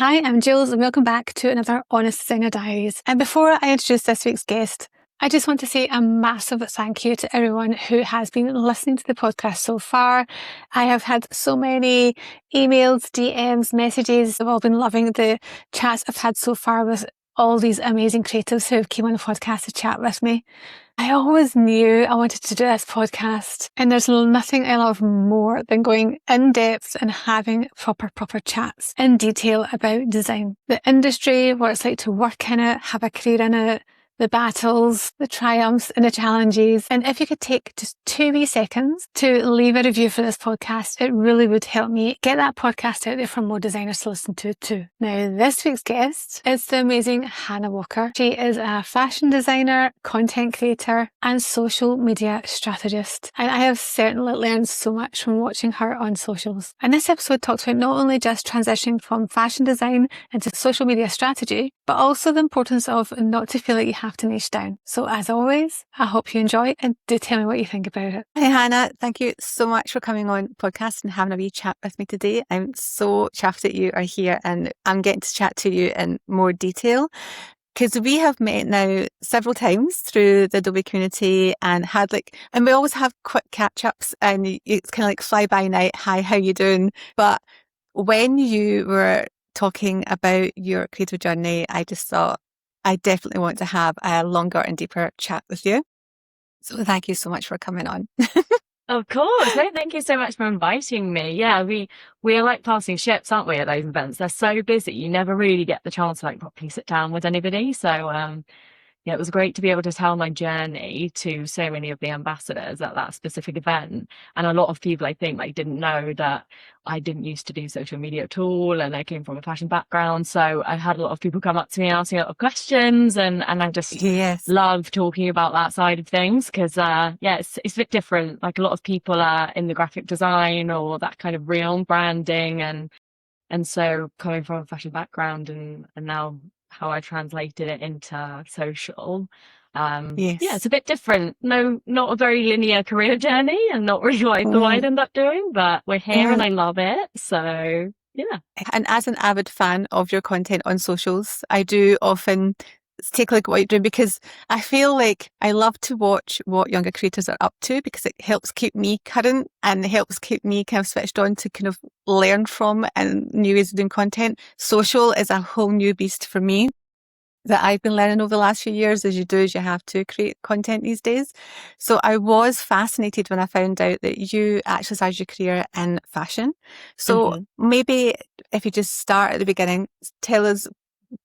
Hi, I'm Jules and welcome back to another Honest Designer Diaries. And before I introduce this week's guest, I just want to say a massive thank you to everyone who has been listening to the podcast so far. I have had so many emails, DMs, messages. I've all been loving the chats I've had so far with all these amazing creatives who have came on the podcast to chat with me. I always knew I wanted to do this podcast, and there's nothing I love more than going in depth and having proper chats in detail about design. The industry, what it's like to work in it, have a career in it, the battles, the triumphs and the challenges. And if you could take just 2 wee seconds to leave a review for this podcast, it really would help me get that podcast out there for more designers to listen to too. Now, this week's guest is the amazing Hannah Walker. She is a fashion designer, content creator, and social media strategist. And I have certainly learned so much from watching her on socials. And this episode talks about not only just transitioning from fashion design into social media strategy, but also the importance of not to feel like you have to niche down. So as always, I hope you enjoy and do tell me what you think about it. Hi Hannah, thank you so much for coming on podcast and having a wee chat with me today. I'm so chuffed that you are here and I'm getting to chat to you in more detail because we have met now several times through the Adobe community and and we always have quick catch ups and it's kind of like fly by night. Hi, how you doing? But when you were talking about your creative journey, I just thought, I definitely want to have a longer and deeper chat with you. So thank you so much for coming on. Of course. No, thank you so much for inviting me. Yeah, we're like passing ships, aren't we, at those events? They're so busy. You never really get the chance to like properly sit down with anybody. So yeah, it was great to be able to tell my journey to so many of the ambassadors at that specific event. And a lot of people, I think, like didn't know that I didn't used to do social media at all, and I came from a fashion background. So I had a lot of people come up to me and ask me a lot of questions, and I just love talking about that side of things because yeah, it's a bit different. Like a lot of people are in the graphic design or that kind of real branding, and so coming from a fashion background and now how I translated it into social. Yeah, it's a bit different. No, not a very linear career journey and not really what I thought I'd end up doing, but we're here and I love it. So yeah. And as an avid fan of your content on socials, I do often take a look at what you're doing because I feel like I love to watch what younger creators are up to because it helps keep me current and it helps keep me kind of switched on to kind of learn from and new ways of doing content. Social is a whole new beast for me that I've been learning over the last few years. As you have to create content these days. So I was fascinated when I found out that you actually started your career in fashion. So maybe if you just start at the beginning, tell us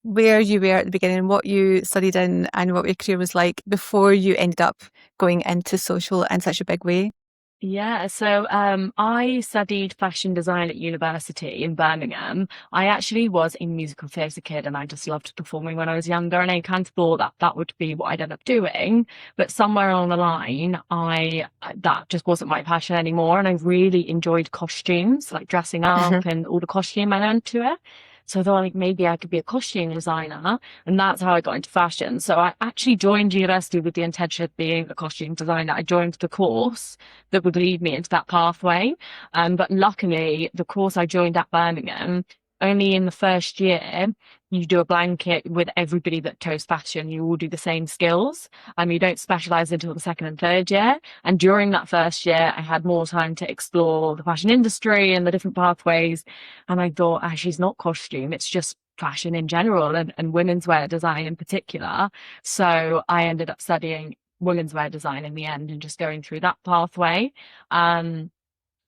where you were at the beginning, what you studied in and what your career was like before you ended up going into social in such a big way. Yeah, so I studied fashion design at university in Birmingham. I actually was a musical theatre kid and I just loved performing when I was younger, and I kind of thought that that would be what I'd end up doing. But somewhere along the line, that just wasn't my passion anymore, and I really enjoyed costumes, like dressing up and all the costume element to it. So I thought like maybe I could be a costume designer, and that's how I got into fashion. So I actually joined university with the intention of being a costume designer. I joined the course that would lead me into that pathway. But luckily the course I joined at Birmingham, only in the first year, you do a blanket with everybody that chose fashion. You all do the same skills. You don't specialize until the second and third year. And during that first year, I had more time to explore the fashion industry and the different pathways. And I thought, actually, it's not costume. It's just fashion in general and women's wear design in particular. So I ended up studying women's wear design in the end and just going through that pathway.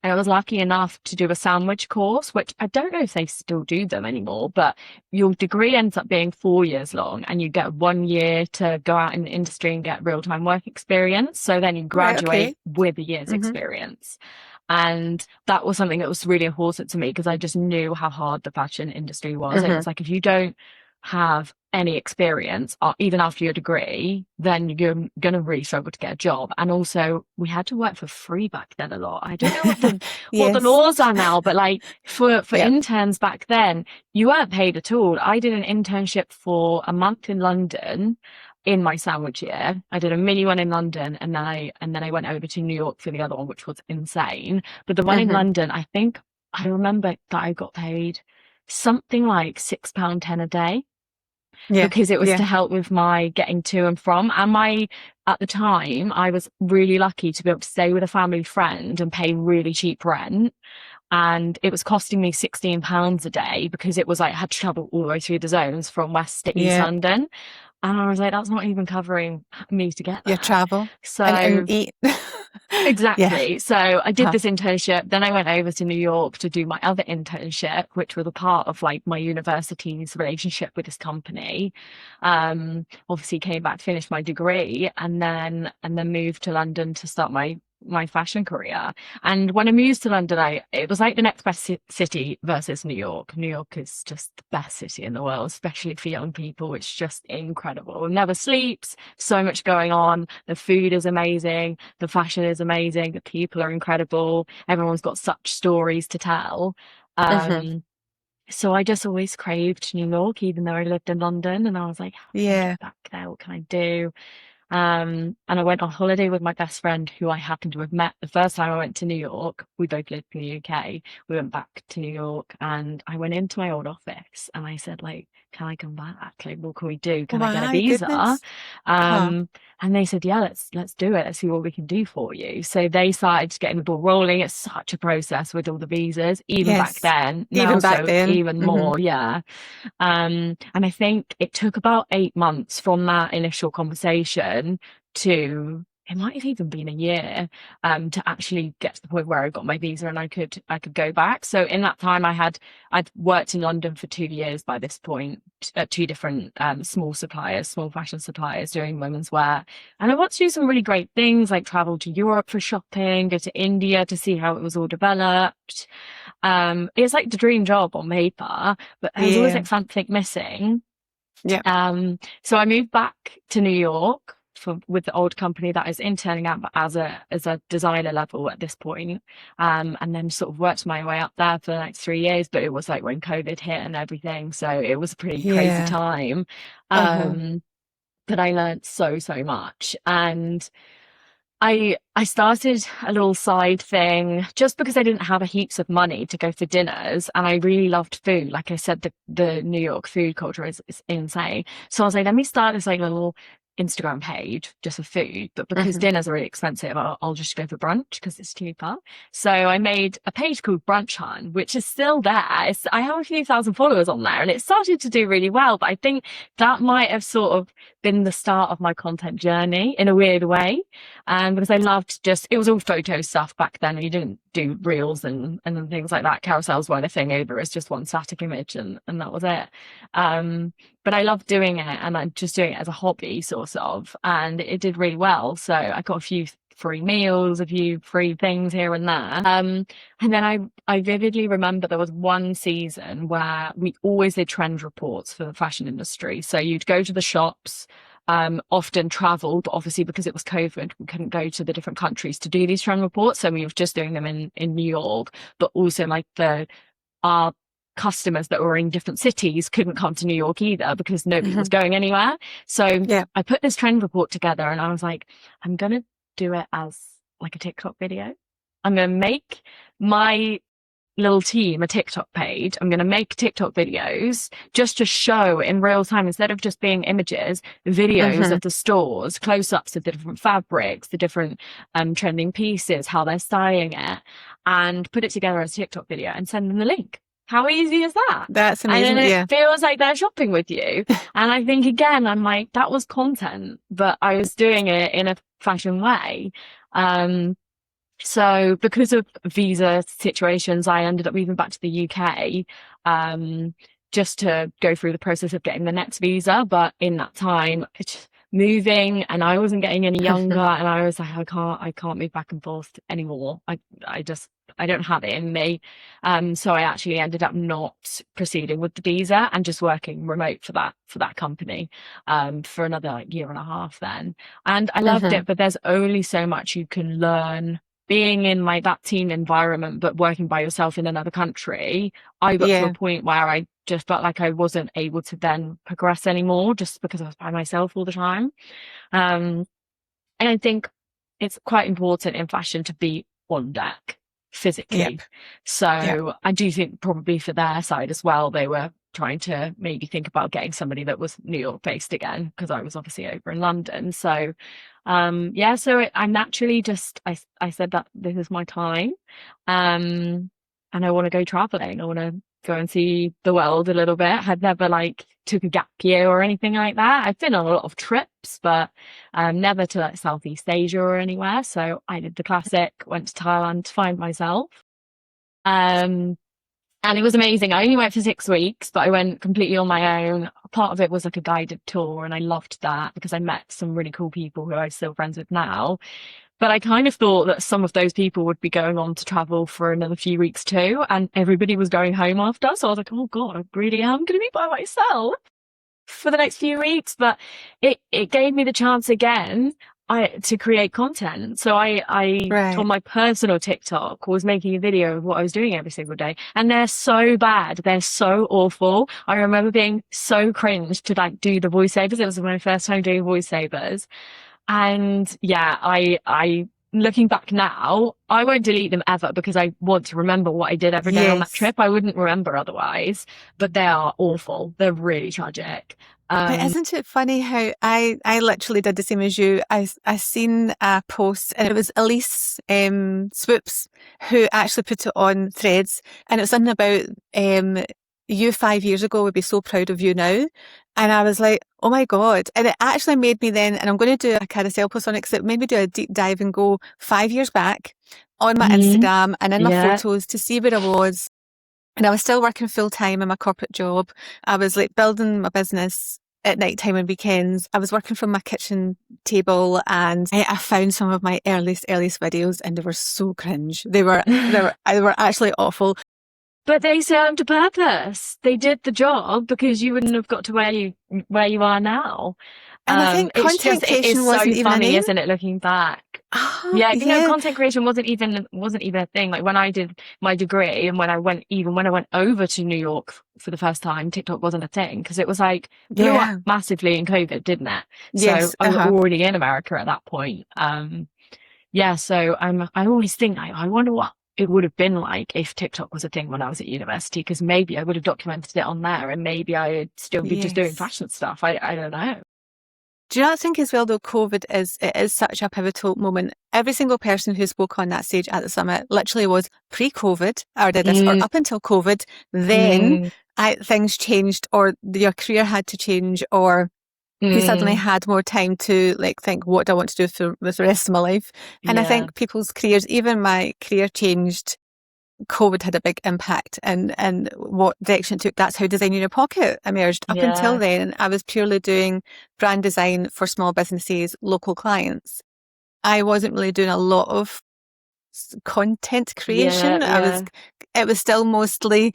I was lucky enough to do a sandwich course, which I don't know if they still do them anymore, but your degree ends up being 4 years long and you get 1 year to go out in the industry and get real-time work experience. So then you graduate with a year's experience. And that was something that was really important to me because I just knew how hard the fashion industry was. It was like, if you don't have any experience, even after your degree, then you're going to really struggle to get a job. And also, we had to work for free back then a lot. I don't know what the laws are now, but like for interns back then, you weren't paid at all. I did an internship for a month in London in my sandwich year. I did a mini one in London, and then I went over to New York for the other one, which was insane. But the one in London, I remember that I got paid something like £6.10 a day. Yeah. Because it was Yeah. to help with my getting to and from. And at the time, I was really lucky to be able to stay with a family friend and pay really cheap rent. And it was costing me £16 a day because it was like I had to travel all the way through the zones from West to East Yeah. London. And I was like, that's not even covering me to get there. Your travel So and eat. exactly. Yeah. So I did this internship. Then I went over to New York to do my other internship, which was a part of like my university's relationship with this company. Obviously came back, finished my degree, and then moved to London to start my fashion career. And when I moved to London, it was like the next best city versus New York. New York is just the best city in the world, especially for young people. It's just incredible. It never sleeps. So much going on. The food is amazing. The fashion is amazing. The people are incredible. Everyone's got such stories to tell. So I just always craved New York, even though I lived in London. And I was like, how can I get back there? What can I do? And I went on holiday with my best friend, who I happened to have met the first time I went to New York. We both lived in the UK. We went back to New York, and I went into my old office and I said, like, can I come back? Like, what can we do? Can I get a visa? Goodness. And they said, yeah, let's do it. Let's see what we can do for you. So they started getting the ball rolling. It's such a process with all the visas, even back then. Even back then. Even more, yeah. And I think it took about 8 months from that initial conversation to, it might have even been a year, to actually get to the point where I got my visa and I could go back. So in that time I'd worked in London for 2 years by this point at 2 different small fashion suppliers doing women's wear. And I want to do some really great things, like travel to Europe for shopping, go to India to see how it was all developed. It's like the dream job on paper, but there's always like something missing. Yeah. So I moved back to New York with the old company that I was interning at, but as a designer level at this point. And then sort of worked my way up there for the next 3 years, but it was like when COVID hit and everything. So it was a pretty crazy time. But I learned so much. And I started a little side thing just because I didn't have a heaps of money to go for dinners, and I really loved food. Like I said, the New York food culture is insane. So I was like, let me start this like little Instagram page just for food, but because dinners are really expensive, I'll just go for brunch because it's cheaper. So I made a page called Brunch Hunt, which is still there. I have a few thousand followers on there, and it started to do really well. But I think that might have sort of been the start of my content journey in a weird way, because I loved it was all photo stuff back then. You didn't do reels and things like that. Carousels weren't a thing either. It's just one static image and that was it. But I loved doing it, and I'm just doing it as a hobby, sort of, and it did really well. So I got a few free meals, a few free things here and there. And then I vividly remember there was one season where we always did trend reports for the fashion industry. So you'd go to the shops, often travel, but obviously because it was COVID, we couldn't go to the different countries to do these trend reports. So we were just doing them in New York, but also like our customers that were in different cities couldn't come to New York either because nobody was going anywhere. So I put this trend report together, and I was like, I'm going to do it as like a TikTok video. I'm going to make my little team a TikTok page. I'm going to make TikTok videos just to show in real time, instead of just being images, videos of the stores, close-ups of the different fabrics, the different trending pieces, how they're styling it, and put it together as a TikTok video and send them the link. How easy is that? That's amazing. And it feels like they're shopping with you. And I think, again, I'm like, that was content, but I was doing it in a fashion way. So because of visa situations, I ended up moving back to the UK, just to go through the process of getting the next visa. But in that time, moving, and I wasn't getting any younger, and I was like, I can't move back and forth anymore. I don't have it in me. So I actually ended up not proceeding with the visa and just working remote for that company, for another year and a half then. And I loved it, but there's only so much you can learn being in like that team environment, but working by yourself in another country. I got to a point where I just felt like I wasn't able to then progress anymore just because I was by myself all the time. And I think it's quite important in fashion to be on deck. physically. Yep. So I do think probably for their side as well, they were trying to maybe think about getting somebody that was New York based again, because I was obviously over in London. So I naturally just I said that this is my time, and I want to go traveling. I want to go and see the world a little bit. I'd never like took a gap year or anything like that. I've been on a lot of trips, but never to like Southeast Asia or anywhere. So I did the classic, went to Thailand to find myself. And it was amazing. I only went for 6 weeks, but I went completely on my own. Part of it was like a guided tour, and I loved that because I met some really cool people who I'm still friends with now. But I kind of thought that some of those people would be going on to travel for another few weeks too, and everybody was going home after. So I was like, oh God, I really am going to be by myself for the next few weeks. But it gave me the chance again to create content. So I Right. on my personal TikTok was making a video of what I was doing every single day. And they're so bad. They're so awful. I remember being so cringe to like do the voiceovers. It was my first time doing voiceovers. And yeah, I looking back now, I won't delete them ever because I want to remember what I did every day on that Yes. trip. I wouldn't remember otherwise, but they are awful. They're really tragic. But isn't it funny how I literally did the same as you? I seen a post, and it was Elise Swoops who actually put it on Threads, and it was something about you 5 years ago would be so proud of you now. And I was like, oh my God. And it actually made me then, and I'm going to do a carousel post on it because it made me do a deep dive and go 5 years back on my Instagram and in my photos to see where I was. And I was still working full time in my corporate job. I was like building my business at night time and weekends. I was working from my kitchen table, and I found some of my earliest videos, and they were so cringe. They were actually awful. But they served a purpose. They did the job because you wouldn't have got to where you are now. And I think content creation wasn't even funny, a name. isn't it? Looking back, content creation wasn't even a thing. Like when I did my degree, and when I went over to New York for the first time, TikTok wasn't a thing because it was like blew up massively in COVID, didn't it? Yes, so I was already in America at that point. So I always think I wonder what it would have been like if TikTok was a thing when I was at university, because maybe I would have documented it on there, and maybe I'd still be just doing fashion stuff. I don't know. Do you not think as well, though, COVID is such a pivotal moment? Every single person who spoke on that stage at the summit literally was pre-COVID or did this, or up until COVID. Then things changed, or your career had to change, or you suddenly had more time to like think, what do I want to do with the rest of my life? And I think people's careers, even my career changed. COVID had a big impact and what direction it took. That's how Design in Your Pocket emerged. Up until then, I was purely doing brand design for small businesses, local clients. I wasn't really doing a lot of content creation. It was still mostly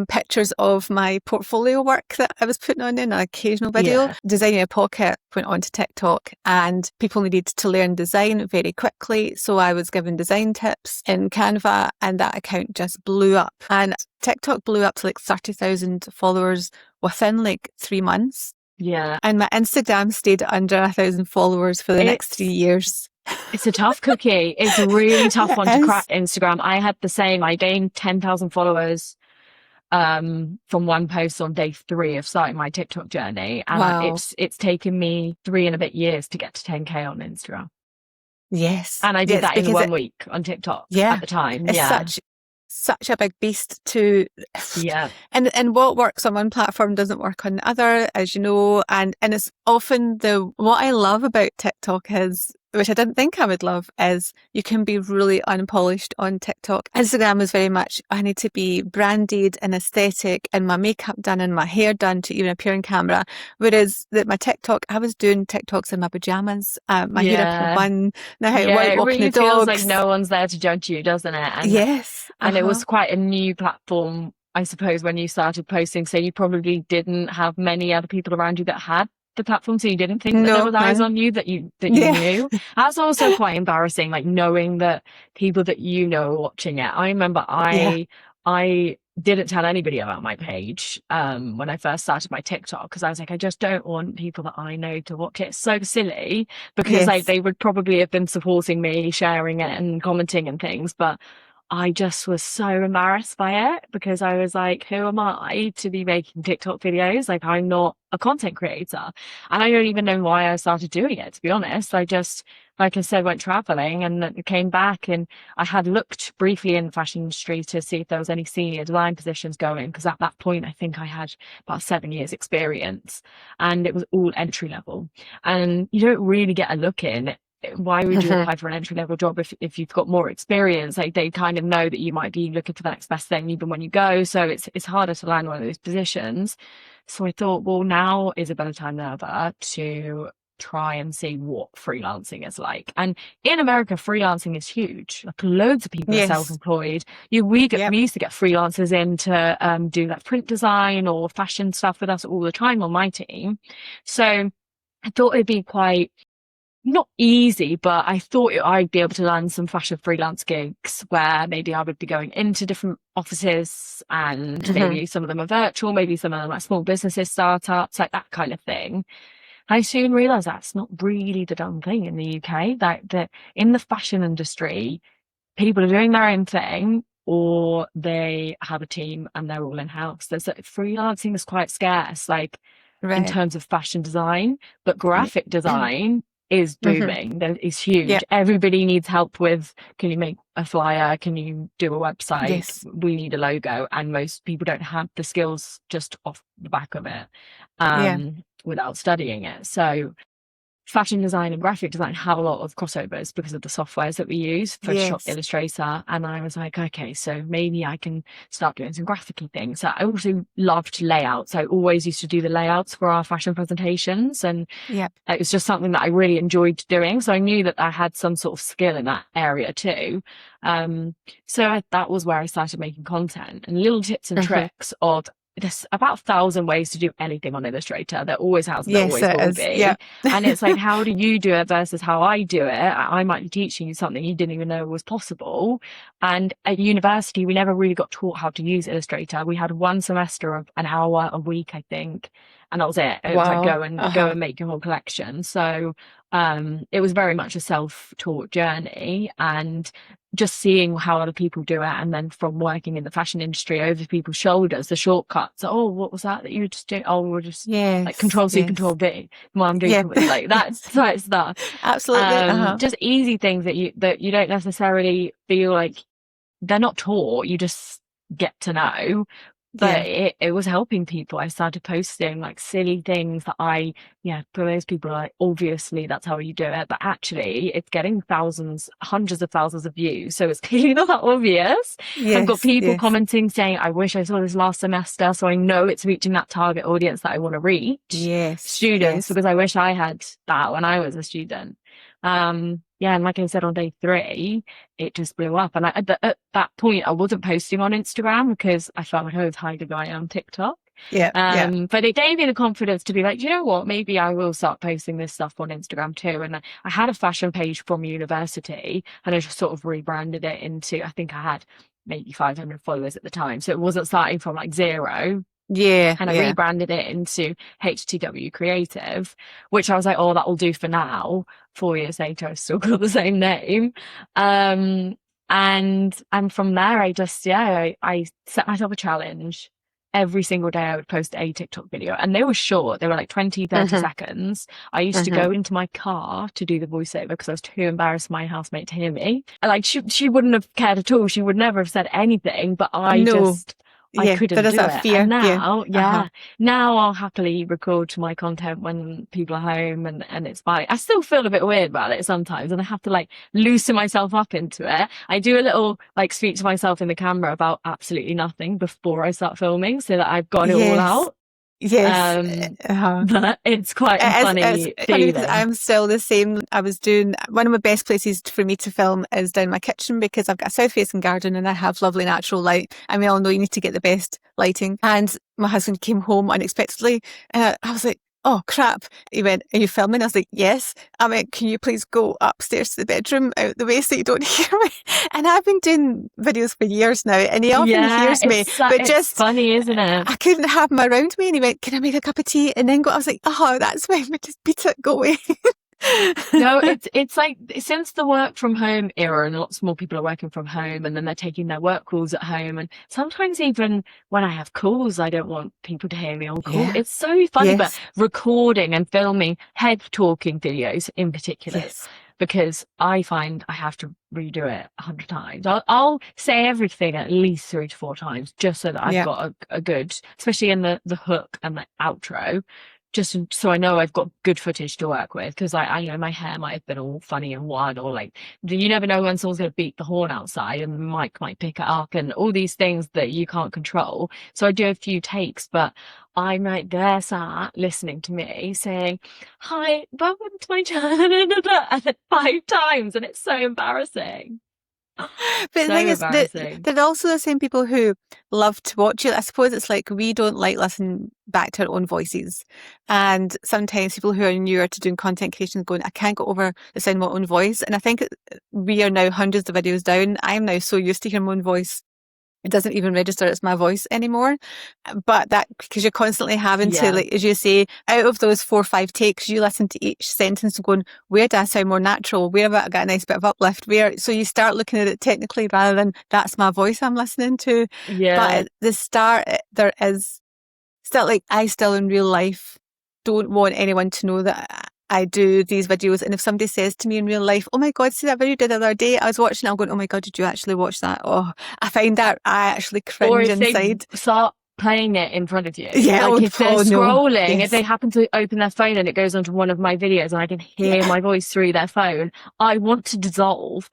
pictures of my portfolio work that I was putting on in an occasional video. Design in a Pocket went on to TikTok, and people needed to learn design very quickly. So I was giving design tips in Canva, and that account just blew up. And TikTok blew up to like 30,000 followers within like 3 months. Yeah. And my Instagram stayed under 1,000 followers for the next 3 years. It's a tough cookie. It's a really tough one to crack, Instagram. I had the same. I gained 10,000 followers from one post on day 3 of starting my TikTok journey. And it's taken me 3 and a bit years to get to 10K on Instagram. Yes. And I did that in 1 week on TikTok at the time. It's such a big beast to and what works on one platform doesn't work on the other, as you know, and it's often what I love about TikTok is, which I didn't think I would love, is you can be really unpolished on TikTok. Instagram is very much, I need to be branded and aesthetic and my makeup done and my hair done to even appear on camera. Whereas my TikTok, I was doing TikToks in my pajamas, my hair up in a bun, white walking the dogs. It really feels like no one's there to judge you, doesn't it? And, And it was quite a new platform, I suppose, when you started posting. So you probably didn't have many other people around you that had the platform, so you didn't think that there was eyes on you that you knew. That's also quite embarrassing, like knowing that people that you know are watching it. I remember I didn't tell anybody about my page when I first started my TikTok, because I was like, I just don't want people that I know to watch it. It's so silly, because like they would probably have been supporting me, sharing it and commenting and things, but I just was so embarrassed by it because I was like, who am I to be making TikTok videos? Like, I'm not a content creator. And I don't even know why I started doing it, to be honest. I just, like I said, went traveling and then came back, and I had looked briefly in the fashion industry to see if there was any senior design positions going. Because at that point, I think I had about 7 years experience, and it was all entry level. And you don't really get a look in. Why would you apply for an entry level job if you've got more experience? Like, they kind of know that you might be looking for the next best thing even when you go. So it's harder to land one of those positions. So I thought, well, now is a better time than ever to try and see what freelancing is like. And in America, freelancing is huge. Like, loads of people are self-employed. We used to get freelancers in to do like print design or fashion stuff with us all the time on my team. So I thought it'd be quite, not easy, but I thought I'd be able to land some fashion freelance gigs where maybe I would be going into different offices, and maybe some of them are virtual, maybe some of them are small businesses, startups, like that kind of thing. I soon realised that's not really the done thing in the UK. That in the fashion industry, people are doing their own thing, or they have a team and they're all in house. Freelancing is quite scarce, like in terms of fashion design, but graphic design is booming. That is huge. Everybody needs help with, can you make a flyer? Can you do a website? We need a logo. And most people don't have the skills just off the back of it without studying it. So fashion design and graphic design have a lot of crossovers because of the softwares that we use, Photoshop, Illustrator. And I was like, okay, so maybe I can start doing some graphic-y things. So I also loved layouts. I always used to do the layouts for our fashion presentations. And it was just something that I really enjoyed doing. So I knew that I had some sort of skill in that area too. That was where I started making content, and little tips and tricks of, there's about 1,000 ways to do anything on Illustrator. There always has, there always will be. And it's like, how do you do it versus how I do it? I might be teaching you something you didn't even know was possible. And at university, we never really got taught how to use Illustrator. We had one semester of an hour a week, I think, and that was it. It was like, go and make your whole collection. So it was very much a self-taught journey, and just seeing how other people do it, and then from working in the fashion industry, over people's shoulders, the shortcuts. Oh, what was that you were just doing? Oh, we're just like Control C, Control V. Well, I'm doing like that's right stuff. Absolutely. Just easy things that you don't necessarily feel like they're not taught. You just get to know. But it was helping people. I started posting like silly things that for those people are like, obviously that's how you do it. But actually it's getting thousands, hundreds of thousands of views. So it's clearly not that obvious. I've got people commenting saying, I wish I saw this last semester, so I know it's reaching that target audience that I want to reach. Students, because I wish I had that when I was a student. And like I said, on day 3, it just blew up. And at that point, I wasn't posting on Instagram because I felt like I was hiding away on TikTok. But it gave me the confidence to be like, you know what, maybe I will start posting this stuff on Instagram too. And I had a fashion page from university, and I just sort of rebranded it into, I think I had maybe 500 followers at the time. So it wasn't starting from like 0. And I rebranded it into HTW Creative, which I was like, oh, that will do for now. 4 years later, I've still got the same name. And from there, I just, I set myself a challenge. Every single day I would post a TikTok video, and they were short. They were like 20, 30 seconds. I used to go into my car to do the voiceover because I was too embarrassed for my housemate to hear me. Like, she wouldn't have cared at all. She would never have said anything, but I couldn't do it. Fear. And now, now I'll happily record my content when people are home, and it's fine. I still feel a bit weird about it sometimes, and I have to like loosen myself up into it. I do a little like speak to myself in the camera about absolutely nothing before I start filming, so that I've got it all out. But it's quite funny because I'm still the same. I was doing, one of my best places for me to film is down my kitchen, because I've got a south facing garden and I have lovely natural light, and we all know you need to get the best lighting. And my husband came home unexpectedly, and I was like, oh crap. He went, are you filming? I was like, yes. I went, can you please go upstairs to the bedroom out the way so you don't hear me? And I've been doing videos for years now, and he often hears me. But it's just funny, isn't it? I couldn't have him around me, and he went, can I make a cup of tea and then go? I was like, oh, that's fine, but just beat it, go away. No, it's like since the work from home era, and lots more people are working from home, and then they're taking their work calls at home. And sometimes even when I have calls, I don't want people to hear me on call. Yeah. It's so funny, but Yes. recording and filming head talking videos in particular, Yes. because I find I have to redo it 100 times. I'll say everything at least 3 to 4 times just so that I've Yeah. got a good, especially in the hook and the outro, just so I know I've got good footage to work with. Because I you know, my hair might have been all funny and wild, or like, you never know when someone's going to beat the horn outside and the mic might pick it up, and all these things that you can't control. So I do a few takes, but I'm right there sat listening to me saying, "Hi, welcome to my channel," and then 5 times, and it's so embarrassing. But the So thing is, embarrassing. they're also the same people who love to watch it. I suppose it's like we don't like listening back to our own voices. And sometimes people who are newer to doing content creation going, I can't go over the sound of my own voice. And I think we are now hundreds of videos down. I am now so used to hearing my own voice. It doesn't even register it's my voice anymore. But that, because you're constantly having to, Yeah. like, as you say, out of those 4 or 5 takes, you listen to each sentence and going, where do I sound more natural? Where have I got a nice bit of uplift? Where? So you start looking at it technically rather than that's my voice I'm listening to. Yeah. But at the start, there is still, like, I still in real life don't want anyone to know that I do these videos. And if somebody says to me in real life, oh my God, see that video you did the other day? I was watching it, I'm going, oh my God, did you actually watch that? Oh, I find that I actually Or cringe if inside. they start playing it in front of you. Yeah, like if they're scrolling, no. if they happen to open their phone and it goes onto one of my videos and I can hear my voice through their phone, I want to dissolve.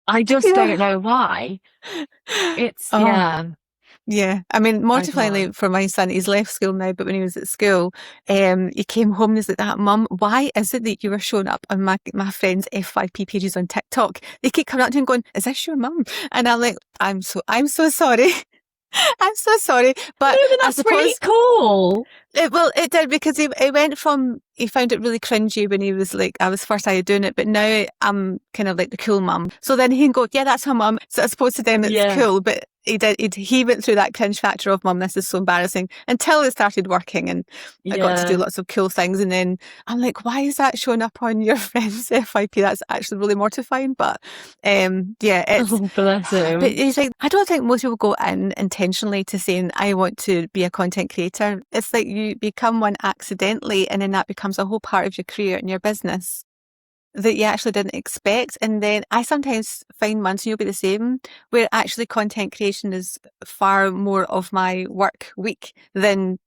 I just don't know why. It's, Yeah, I mean, mortifyingly for my son, he's left school now, but when he was at school, he came home and he's like, that, Mum, why is it that you were showing up on my friends' F5P pages on TikTok? They keep coming up to him going, is this your mum? And I'm like, I'm so sorry. I'm so sorry. But no, that's I suppose really cool. It did, because he went from, he found it really cringy when he was like, I was first started doing it, but now I'm kind of like the cool mum. So then he can go, yeah, that's her mum. So I suppose to them it's cool, but he went through that cringe factor of, Mum, this is so embarrassing, until it started working and I got to do lots of cool things. And then I'm like, why is that showing up on your friend's FYP? That's actually really mortifying. But it's bless him. But he's like, I don't think most people go in intentionally to saying, I want to be a content creator. It's like you become one accidentally, and then that becomes a whole part of your career and your business that you actually didn't expect. And then I sometimes find months, and you'll be the same, where actually content creation is far more of my work week than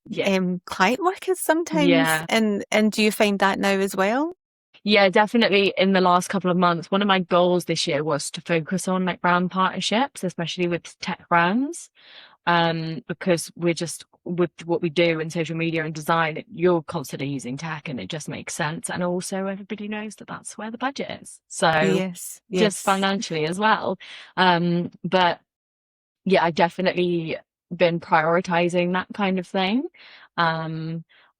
client work is sometimes. Yeah. And do you find that now as well? Yeah, definitely. In the last couple of months, one of my goals this year was to focus on like brand partnerships, especially with tech brands. Because we're just, with what we do in social media and design, you're constantly using tech and it just makes sense. And also everybody knows that that's where the budget is. So just financially as well. But yeah, I've definitely been prioritizing that kind of thing.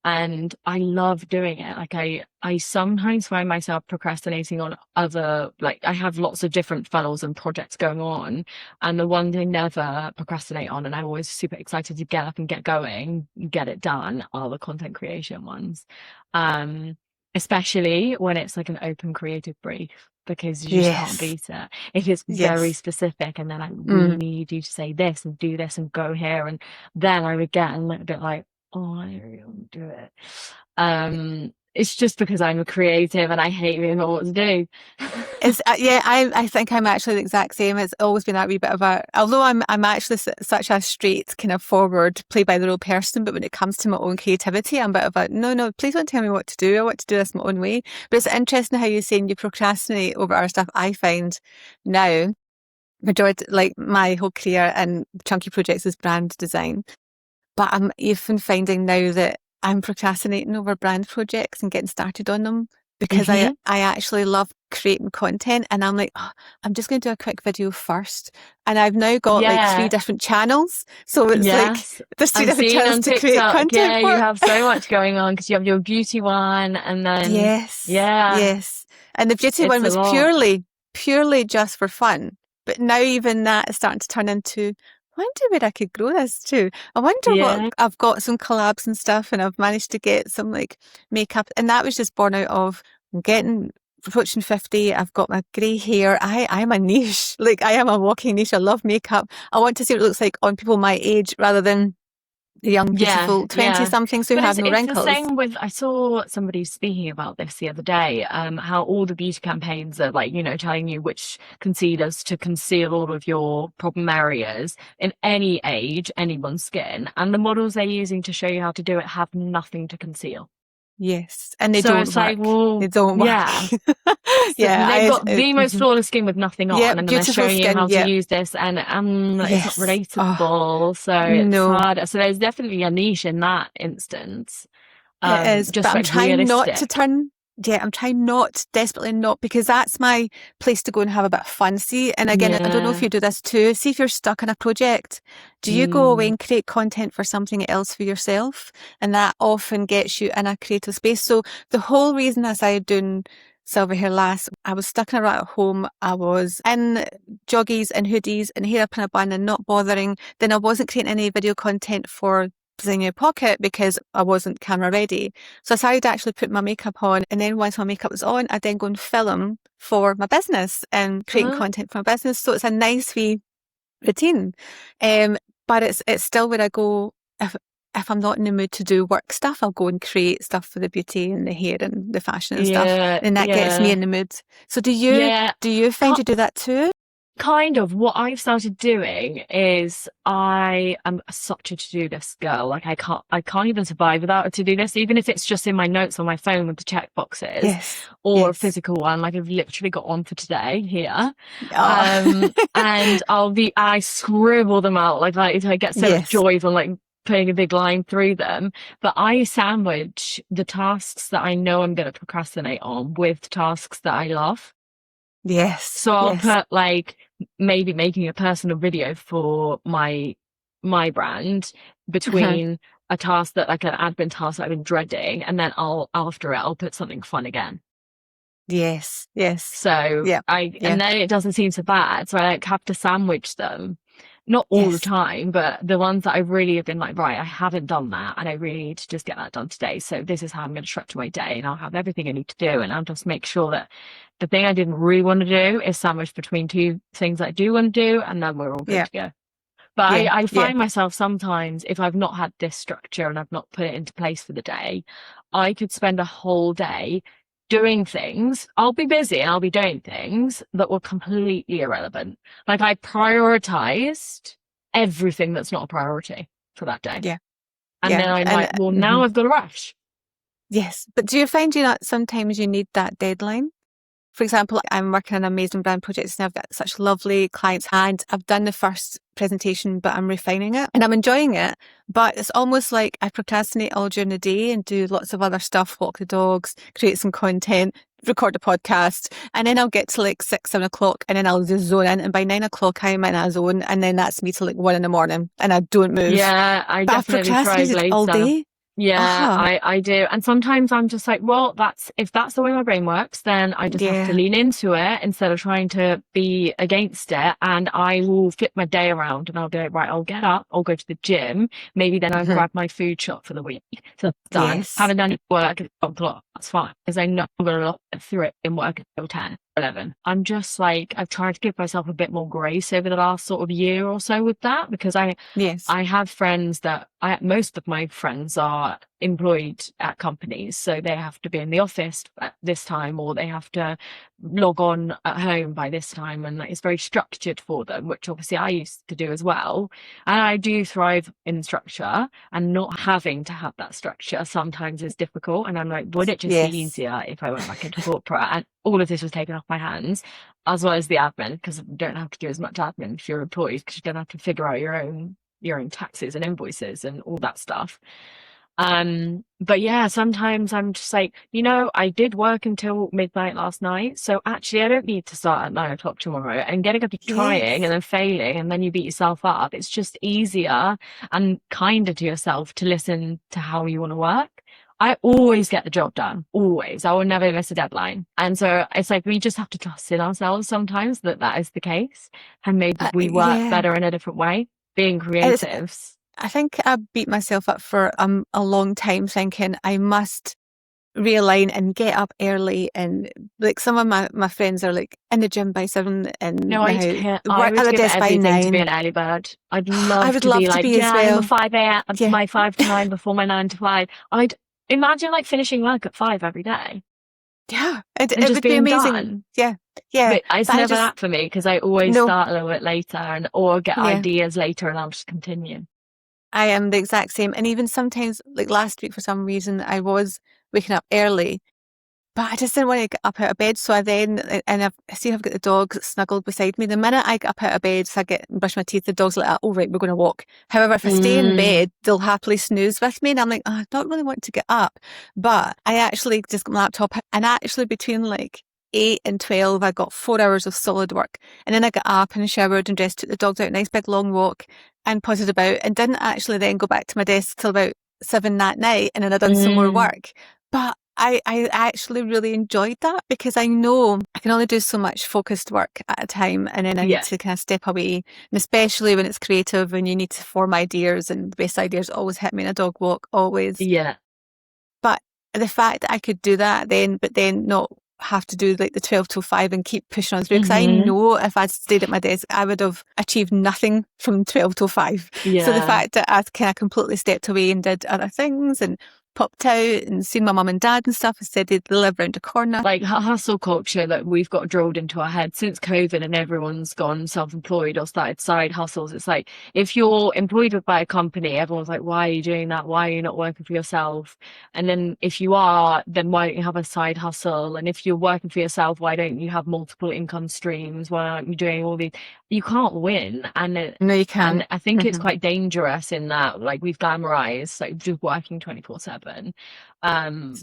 And I love doing it. Like I sometimes find myself procrastinating on other, like I have lots of different funnels and projects going on, and the ones I never procrastinate on and I'm always super excited to get up and get going, get it done, are the content creation ones. Especially when it's like an open creative brief, because you just can't beat it. It is very specific, and then I really need you to say this and do this and go here, and then I would get a little bit like, oh, I really want to do it. It's just because I'm a creative and I hate being told what to do. It's I think I'm actually the exact same. It's always been that wee bit of a, although I'm actually such a straight kind of forward, play by the rule person, but when it comes to my own creativity, I'm a bit of a, no, please don't tell me what to do. I want to do this my own way. But it's interesting how you're saying you procrastinate over our stuff. I find now, majority, like my whole career in chunky projects is brand design. But I'm even finding now that I'm procrastinating over brand projects and getting started on them, because I actually love creating content, and I'm like, oh, I'm just going to do a quick video first. And I've now got like 3 different channels. So it's like there's 3 different channels to create content. Yeah, you have so much going on, because you have your beauty one, and then and the beauty one was purely just for fun. But now even that is starting to turn into, I wonder where I could grow this to. I wonder what, I've got some collabs and stuff, and I've managed to get some like makeup, and that was just born out of I'm getting approaching 50. I've got my grey hair. I'm a niche. Like, I am a walking niche. I love makeup. I want to see what it looks like on people my age rather than the young, beautiful 20-somethings who But have no it's the wrinkles. same with, I saw somebody speaking about this the other day, how all the beauty campaigns are like, telling you which concealers to conceal all of your problem areas in any age, anyone's skin. And the models they're using to show you how to do it have nothing to conceal. Yes, and they So don't it's work. like, well, They don't work. yeah. Yeah, They've got the most flawless skin with nothing on, yeah, and then they're beautiful showing you skin. how Yeah, to use this, and it's not yes. relatable, so it's No, hard. So there's definitely a niche in that instance. it is. Just But I'm like trying not to realistic. turn. Yeah, I'm trying not, desperately not, because that's my place to go and have a bit of fun. See, and again, I don't know if Yeah. you do this too. See if you're stuck in a project. Do you go away and create content for something else for yourself? And that often gets you in a creative space. So the whole reason I started doing Silver Hair Lass, I was stuck in a rut at home. I was in joggies and hoodies and hair up in a bun and not bothering. Then I wasn't creating any video content for Designing Your Pocket because I wasn't camera ready. So I started to actually put my makeup on, and then once my makeup was on, I'd then go and film for my business and creating content for my business. So it's a nice wee routine. But it's still where I go, if I'm not in the mood to do work stuff, I'll go and create stuff for the beauty and the hair and the fashion and stuff. And that gets me in the mood. So do you find you do that too? Kind of. What I've started doing is I am such a to-do list girl. Like I can't even survive without a to-do list, even if it's just in my notes on my phone with the check boxes or a physical one. Like I've literally got one for today here. And I scribble them out. Like I get so much joy from like putting a big line through them. But I sandwich the tasks that I know I'm going to procrastinate on with tasks that I love. Yes. So I'll put like maybe making a personal video for my brand between a task that like an admin task that I've been dreading, and then after it I'll put something fun again. Yes. So and then it doesn't seem so bad. So I like have to sandwich them. Not all the time, but the ones that I really have been like, right, I haven't done that and I really need to just get that done today. So this is how I'm going to structure my day, and I'll have everything I need to do, and I'll just make sure that the thing I didn't really want to do is sandwiched between two things I do want to do, and then we're all good to go. But I find myself sometimes, if I've not had this structure and I've not put it into place for the day, I could spend a whole day doing things. I'll be busy and I'll be doing things that were completely irrelevant. Like I prioritized everything that's not a priority for that day. And then I'm like, well, now I've got to rush. Yes. But do you find sometimes you need that deadline? For example, I'm working on an amazing brand project and I've got such lovely clients, and I've done the first presentation, but I'm refining it and I'm enjoying it. But it's almost like I procrastinate all during the day and do lots of other stuff, walk the dogs, create some content, record a podcast, and then I'll get to like 6, 7 o'clock and then I'll just zone in. And by 9 o'clock, I'm in a zone, and then that's me till like 1 a.m. and I don't move. Yeah, I definitely procrastinated all day. Yeah, I do. And sometimes I'm just like, well, if that's the way my brain works, then I just have to lean into it instead of trying to be against it. And I will flip my day around and I'll be like, right, I'll get up, I'll go to the gym. Maybe then I'll grab my food shop for the week. So that's done. Haven't done any work at 12 o'clock. That's fine. Because I know I'm going to get through it and work until 10. 11. I'm just like, I've tried to give myself a bit more grace over the last sort of year or so with that, because I have friends that most of my friends are employed at companies, so they have to be in the office at this time, or they have to log on at home by this time, and it's very structured for them, which obviously I used to do as well. And I do thrive in structure, and not having to have that structure sometimes is difficult. And I'm like, would it just be easier if I went back into corporate and all of this was taken off my hands, as well as the admin, because you don't have to do as much admin if you're employed, because you don't have to figure out your own taxes and invoices and all that stuff. But yeah, sometimes I'm just like, I did work until midnight last night, so actually I don't need to start at 9 o'clock tomorrow. And getting up and trying and then failing, and then you beat yourself up. It's just easier and kinder to yourself to listen to how you want to work. I always get the job done. Always. I will never miss a deadline. And so it's like we just have to trust in ourselves sometimes that is the case. And maybe we work better in a different way, being creatives. I think I beat myself up for a long time thinking I must realign and get up early. And like some of my friends are like in the gym by 7 and No, now I work at would the give desk by everything to be 9. an early bird. I'd I love would to be love to like, be as yeah, I'm a well. 5 a.m. Yeah. my 5 to 9 before my 9 to 5. I'd imagine like finishing work at 5 every day Yeah. and It just would be being amazing. done. Yeah. Yeah. But it's But I never just, that for me because I always no. start a little bit later or get Yeah. ideas later and I'll just continue. I am the exact same. And even sometimes, like last week, for some reason, I was waking up early, but I just didn't want to get up out of bed. So I've got the dog snuggled beside me. The minute I get up out of bed, so I get and brush my teeth, the dog's like, oh, right, we're going to walk. However, if I stay in bed, they'll happily snooze with me. And I'm like, oh, I don't really want to get up. But I actually just got my laptop and actually between like 8 and 12, I got 4 hours of solid work. And then I got up and showered and dressed, took the dogs out, nice big long walk and potted about and didn't actually then go back to my desk till about 7 that night. And then I done some more work. But I actually really enjoyed that because I know I can only do so much focused work at a time and then I need to kind of step away. And especially when it's creative and you need to form ideas and the best ideas always hit me in a dog walk, always. Yeah. But the fact that I could do that then, but then not have to do like the 12 till 5 and keep pushing on through because I know if I'd stayed at my desk I would have achieved nothing from 12 till 5. Yeah. So the fact that I kind of completely stepped away and did other things and popped out and seen my mum and dad and stuff instead they live around the corner. Like hustle culture that we've got drilled into our head since COVID and everyone's gone self-employed or started side hustles. It's like if you're employed by a company, everyone's like, why are you doing that? Why are you not working for yourself? And then if you are, then why don't you have a side hustle? And if you're working for yourself, why don't you have multiple income streams? Why aren't you doing all these? You can't win. No, you can't. And I think it's quite dangerous in that, like we've glamorized like just working 24/7,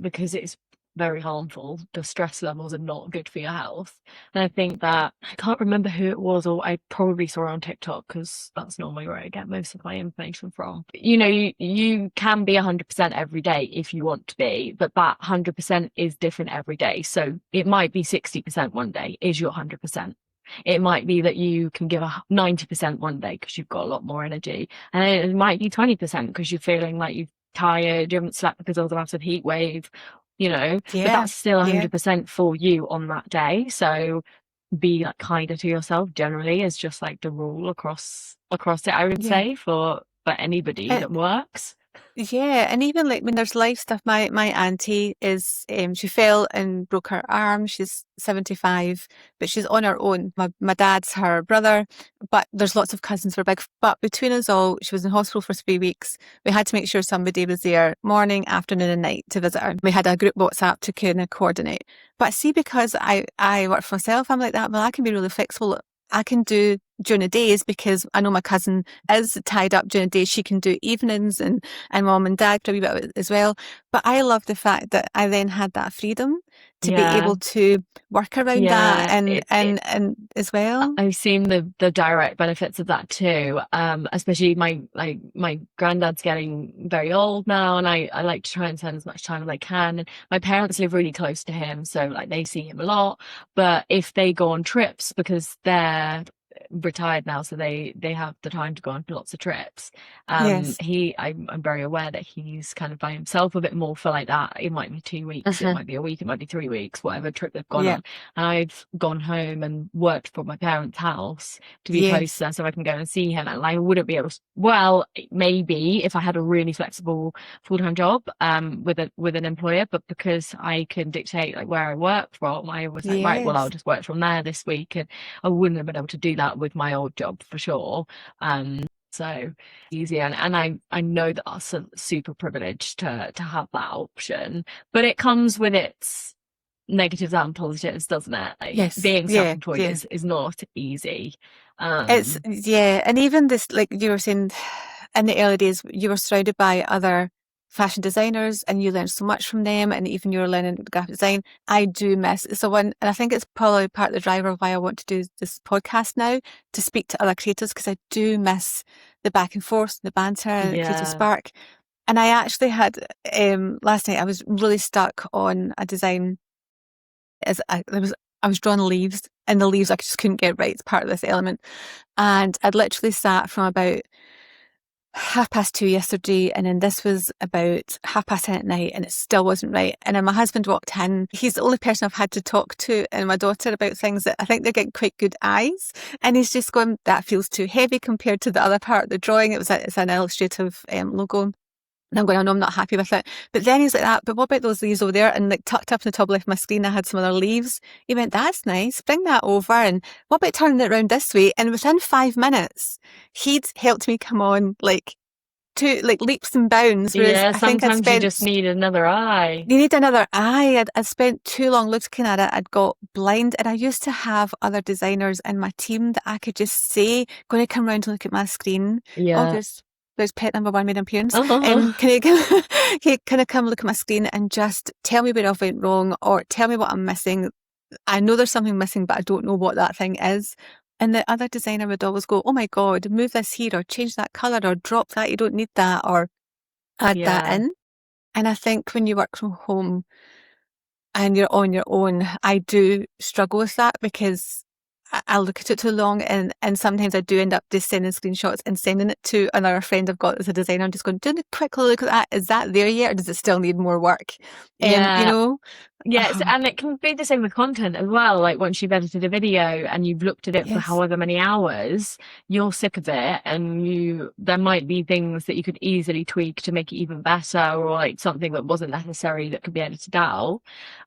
because it's very harmful. The stress levels are not good for your health. And I think that I can't remember who it was, or I probably saw it on TikTok because that's normally where I get most of my information from. You know, you can be 100% every day if you want to be, but that 100% is different every day. So it might be 60% one day is your 100%. It might be that you can give a 90% one day because you've got a lot more energy, and it might be 20% because you're feeling like you're tired, you haven't slept because there was a massive heat wave, you know. But that's still 100% for you on that day. So be like kinder to yourself generally is just like the rule across it, I would say, for anybody that works. Yeah, and even like when there's life stuff, my auntie is she fell and broke her arm. She's 75, but she's on her own. My dad's her brother, but there's lots of cousins. We're big, but between us all, she was in hospital for 3 weeks. We had to make sure somebody was there morning, afternoon, and night to visit her. We had a group WhatsApp to kind of coordinate. But see, because I work for myself, I'm like that. Well, I can be really flexible. I can do during the days because I know my cousin is tied up during the day. She can do evenings and mum and dad can be a bit as well. But I love the fact that I then had that freedom to be able to work around that and as well. I've seen the direct benefits of that too. Especially my granddad's getting very old now, and I like to try and spend as much time as I can. And my parents live really close to him, so like they see him a lot. But if they go on trips because they're retired now, so they have the time to go on lots of trips. I'm very aware that he's kind of by himself a bit more for like that. It might be 2 weeks, it might be a week, it might be 3 weeks, whatever trip they've gone on. And I've gone home and worked from my parents' house to be closer so I can go and see him. And I wouldn't be able to, well, maybe if I had a really flexible full-time job with an employer, but because I can dictate like where I work from, I was like, right, well, I'll just work from there this week. And I wouldn't have been able to do that with my old job for sure. So easier, and I know that I'm super privileged to have that option, but it comes with its negatives and positives, doesn't it? Like, being self-employed is not easy. It's and even this, like you were saying, in the early days, you were surrounded by other fashion designers and you learned so much from them, and even you're learning graphic design. I do miss and I think it's probably part of the driver of why I want to do this podcast now, to speak to other creators, because I do miss the back and forth, the banter and the creative spark. And I actually had last night I was really stuck on a design. I was drawing leaves, and the leaves I just couldn't get right. It's part of this element, and I'd literally sat from about 2:30 yesterday, and then this was about 10:30 at night, and it still wasn't right. And then my husband walked in. He's the only person I've had to talk to and my daughter about things that I think they're getting quite good eyes. And he's just going, that feels too heavy compared to the other part of the drawing. It's an illustrative logo. And I'm going, I know I'm not happy with it. But then he's like that, but what about those leaves over there? And like tucked up in the top left of my screen, I had some other leaves. He went, that's nice. Bring that over. And what about turning it around this way? And within 5 minutes, he'd helped me come on like leaps and bounds. Whereas Yeah, I think sometimes you just need another eye. you need another eye. I'd spent too long looking at it. I'd got blind, and I used to have other designers in my team that I could just say, going to come round and look at my screen. Yeah. Oh, there's pet number 1 made an appearance. Uh-huh. Can I come look at my screen and just tell me where I've went wrong, or tell me what I'm missing? I know there's something missing, but I don't know what that thing is. And the other designer would always go, oh my God, move this here, or change that colour, or drop that, you don't need that, or add that in. And I think when you work from home and you're on your own, I do struggle with that, because I look at it too long, and sometimes I do end up just sending screenshots and sending it to another friend I've got as a designer. I'm just going, do a quick look at that. Is that there yet, or does it still need more work? Yeah. You know? Yes, and it can be the same with content as well. Like once you've edited a video and you've looked at it for however many hours, you're sick of it, and there might be things that you could easily tweak to make it even better, or like something that wasn't necessary that could be edited out.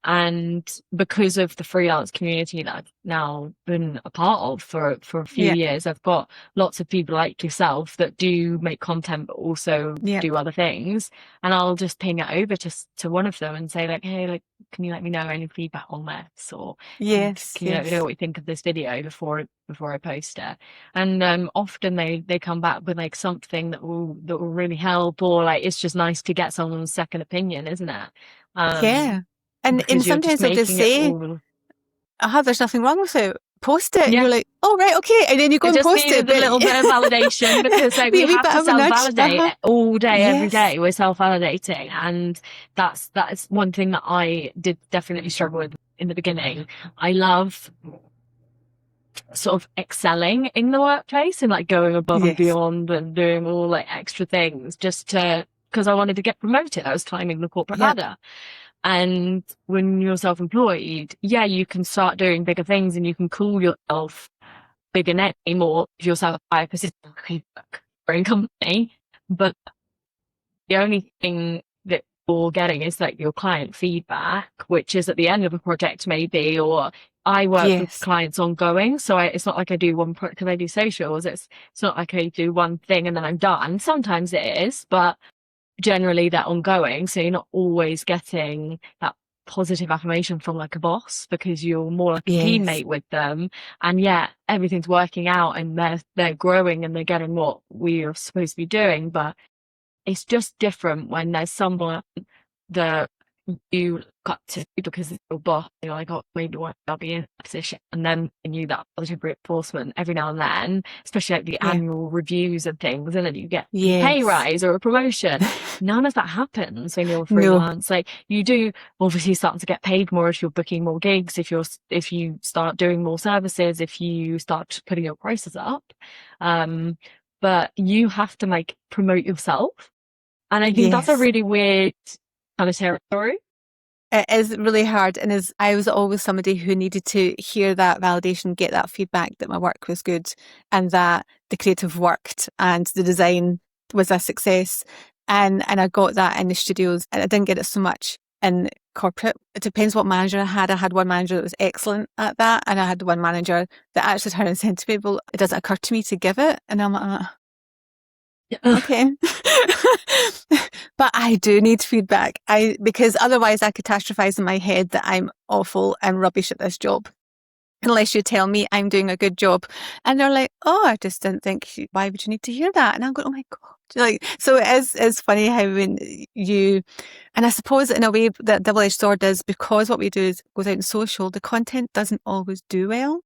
And because of the freelance community that I've now been a part of for a few years, I've got lots of people like yourself that do make content but also do other things, and I'll just ping it over to one of them and say like, hey, like, can you let me know any feedback on this, or can you let me know what you think of this video before I post it? And often they come back with like something that will really help, or like it's just nice to get someone's second opinion, isn't it? And sometimes they'll just say, there's nothing wrong with it, post it. And you're like, oh right, okay, and then you go and post it. But a little bit of validation, because like we have to self-validate all day, every day. We're self-validating, and that's one thing that I did definitely struggle with in the beginning. I love sort of excelling in the workplace and like going above and beyond and doing all like extra things just because I wanted to get promoted. I was climbing the corporate ladder. And when you're self-employed, you can start doing bigger things, and you can call yourself bigger name, or if you're self-employed for a company. But the only thing that you're getting is like your client feedback, which is at the end of a project maybe, or I work with clients ongoing. So it's not like I do one project because I do socials. It's not like I do one thing and then I'm done. Sometimes it is, but generally they're ongoing, so you're not always getting that positive affirmation from like a boss, because you're more like a teammate with them, and everything's working out and they're growing and they're getting what we are supposed to be doing. But it's just different when there's someone that you got to, because it's your boss, you're like, oh, maybe I'll be in that position, and then you knew that positive reinforcement every now and then, especially like the annual reviews and things, and then you get a pay rise or a promotion. None of that happens when you're freelance. Like you do obviously start to get paid more if you're booking more gigs, if you start doing more services, if you start putting your prices up, but you have to like promote yourself, and I think that's a really weird kind of territory. It is really hard, and I was always somebody who needed to hear that validation, get that feedback that my work was good, and that the creative worked and the design was a success. And I got that in the studios, and I didn't get it so much in corporate. It depends what manager I had. I had one manager that was excellent at that, and I had one manager that actually turned and said to me, well, it doesn't occur to me to give it. And I'm like, okay. But I do need feedback. Because otherwise I catastrophize in my head that I'm awful and rubbish at this job, unless you tell me I'm doing a good job. And they're like, oh, I just didn't think, why would you need to hear that? And I'm going, oh my God. Like, so it's funny how when and I suppose in a way that double-edged sword is, because what we do is goes out in social, the content doesn't always do well.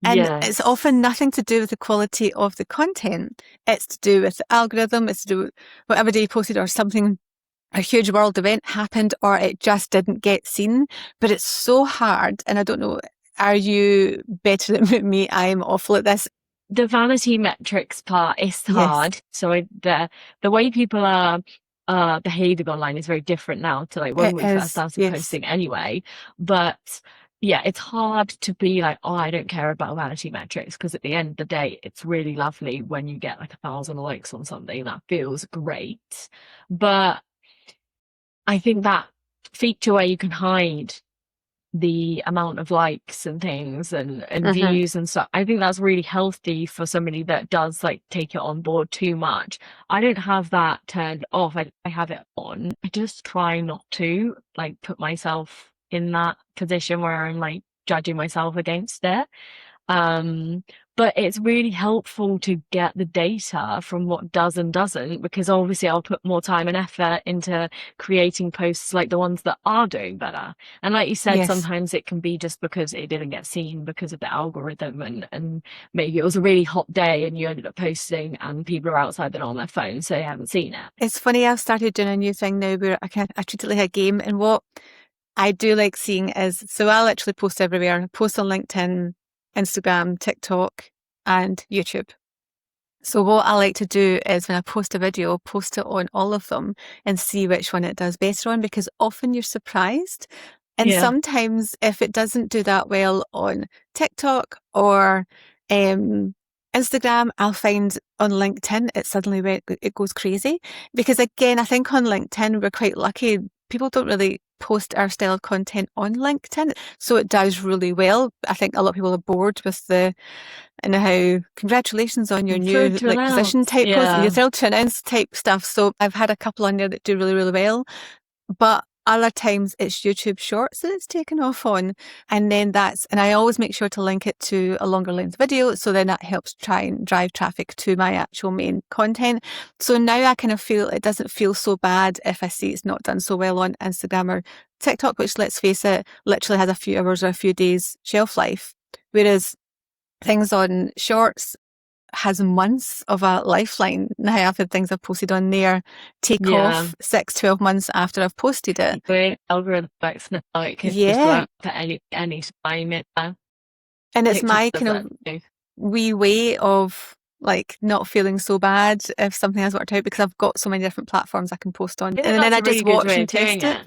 And it's often nothing to do with the quality of the content. It's to do with the algorithm. It's to do with whatever day you posted, or something, a huge world event happened, or it just didn't get seen. But it's so hard. And I don't know, are you better than me? I am awful at this. the vanity metrics part is Yes, hard. So the way people are behaving online is very different now to like when it we first is. started Yes, posting anyway. But yeah, it's hard to be like, oh, I don't care about vanity metrics, because at the end of the day, it's really lovely when you get like 1,000 likes on something. That feels great. But I think that feature where you can hide the amount of likes and things and hmm, views and stuff, I think that's really healthy for somebody that does like take it on board too much. I don't have that turned off. I have it on. I just try not to like put myself in that position where I'm like judging myself against it. Um, but it's really helpful to get the data from what does and doesn't, because obviously I'll put more time and effort into creating posts like the ones that are doing better. And like you said, yes. sometimes it can be just because it didn't get seen because of the algorithm, and maybe it was a really hot day and you ended up posting and people are outside, they're on their phone, so they haven't seen it. It's funny, I've started doing a new thing now where I treat it like a game. And what I do like seeing is, so I literally post everywhere. I post on LinkedIn, Instagram, TikTok, and YouTube. So what I like to do is when I post a video, post it on all of them and see which one it does better on, because often you're surprised. And Yeah. sometimes if it doesn't do that well on TikTok or Instagram, I'll find on LinkedIn it goes crazy. Because again, I think on LinkedIn we're quite lucky. People don't really post our style of content on LinkedIn, so it does really well. I think a lot of people are bored with and how congratulations on your Thrilled new to like position announce. type post, and you're Yeah. thrilled to announce type stuff. So I've had a couple on there that do really, really well. But other times it's YouTube Shorts that it's taken off on. And then and I always make sure to link it to a longer length video. So then that helps try and drive traffic to my actual main content. So now I kind of feel it doesn't feel so bad if I see it's not done so well on Instagram or TikTok, which, let's face it, literally has a few hours or a few days shelf life. Whereas things on Shorts has months of a lifeline. Now I've had things I've posted on there take Yeah. off 6-12 months after I've posted it. The algorithm works now. It can just Yeah. work at any time. And it's TikTok my does kind that of too. wee way of like not feeling so bad if something has worked out, because I've got so many different platforms I can post on. I think And then that's I a really just good watch way and of doing test it.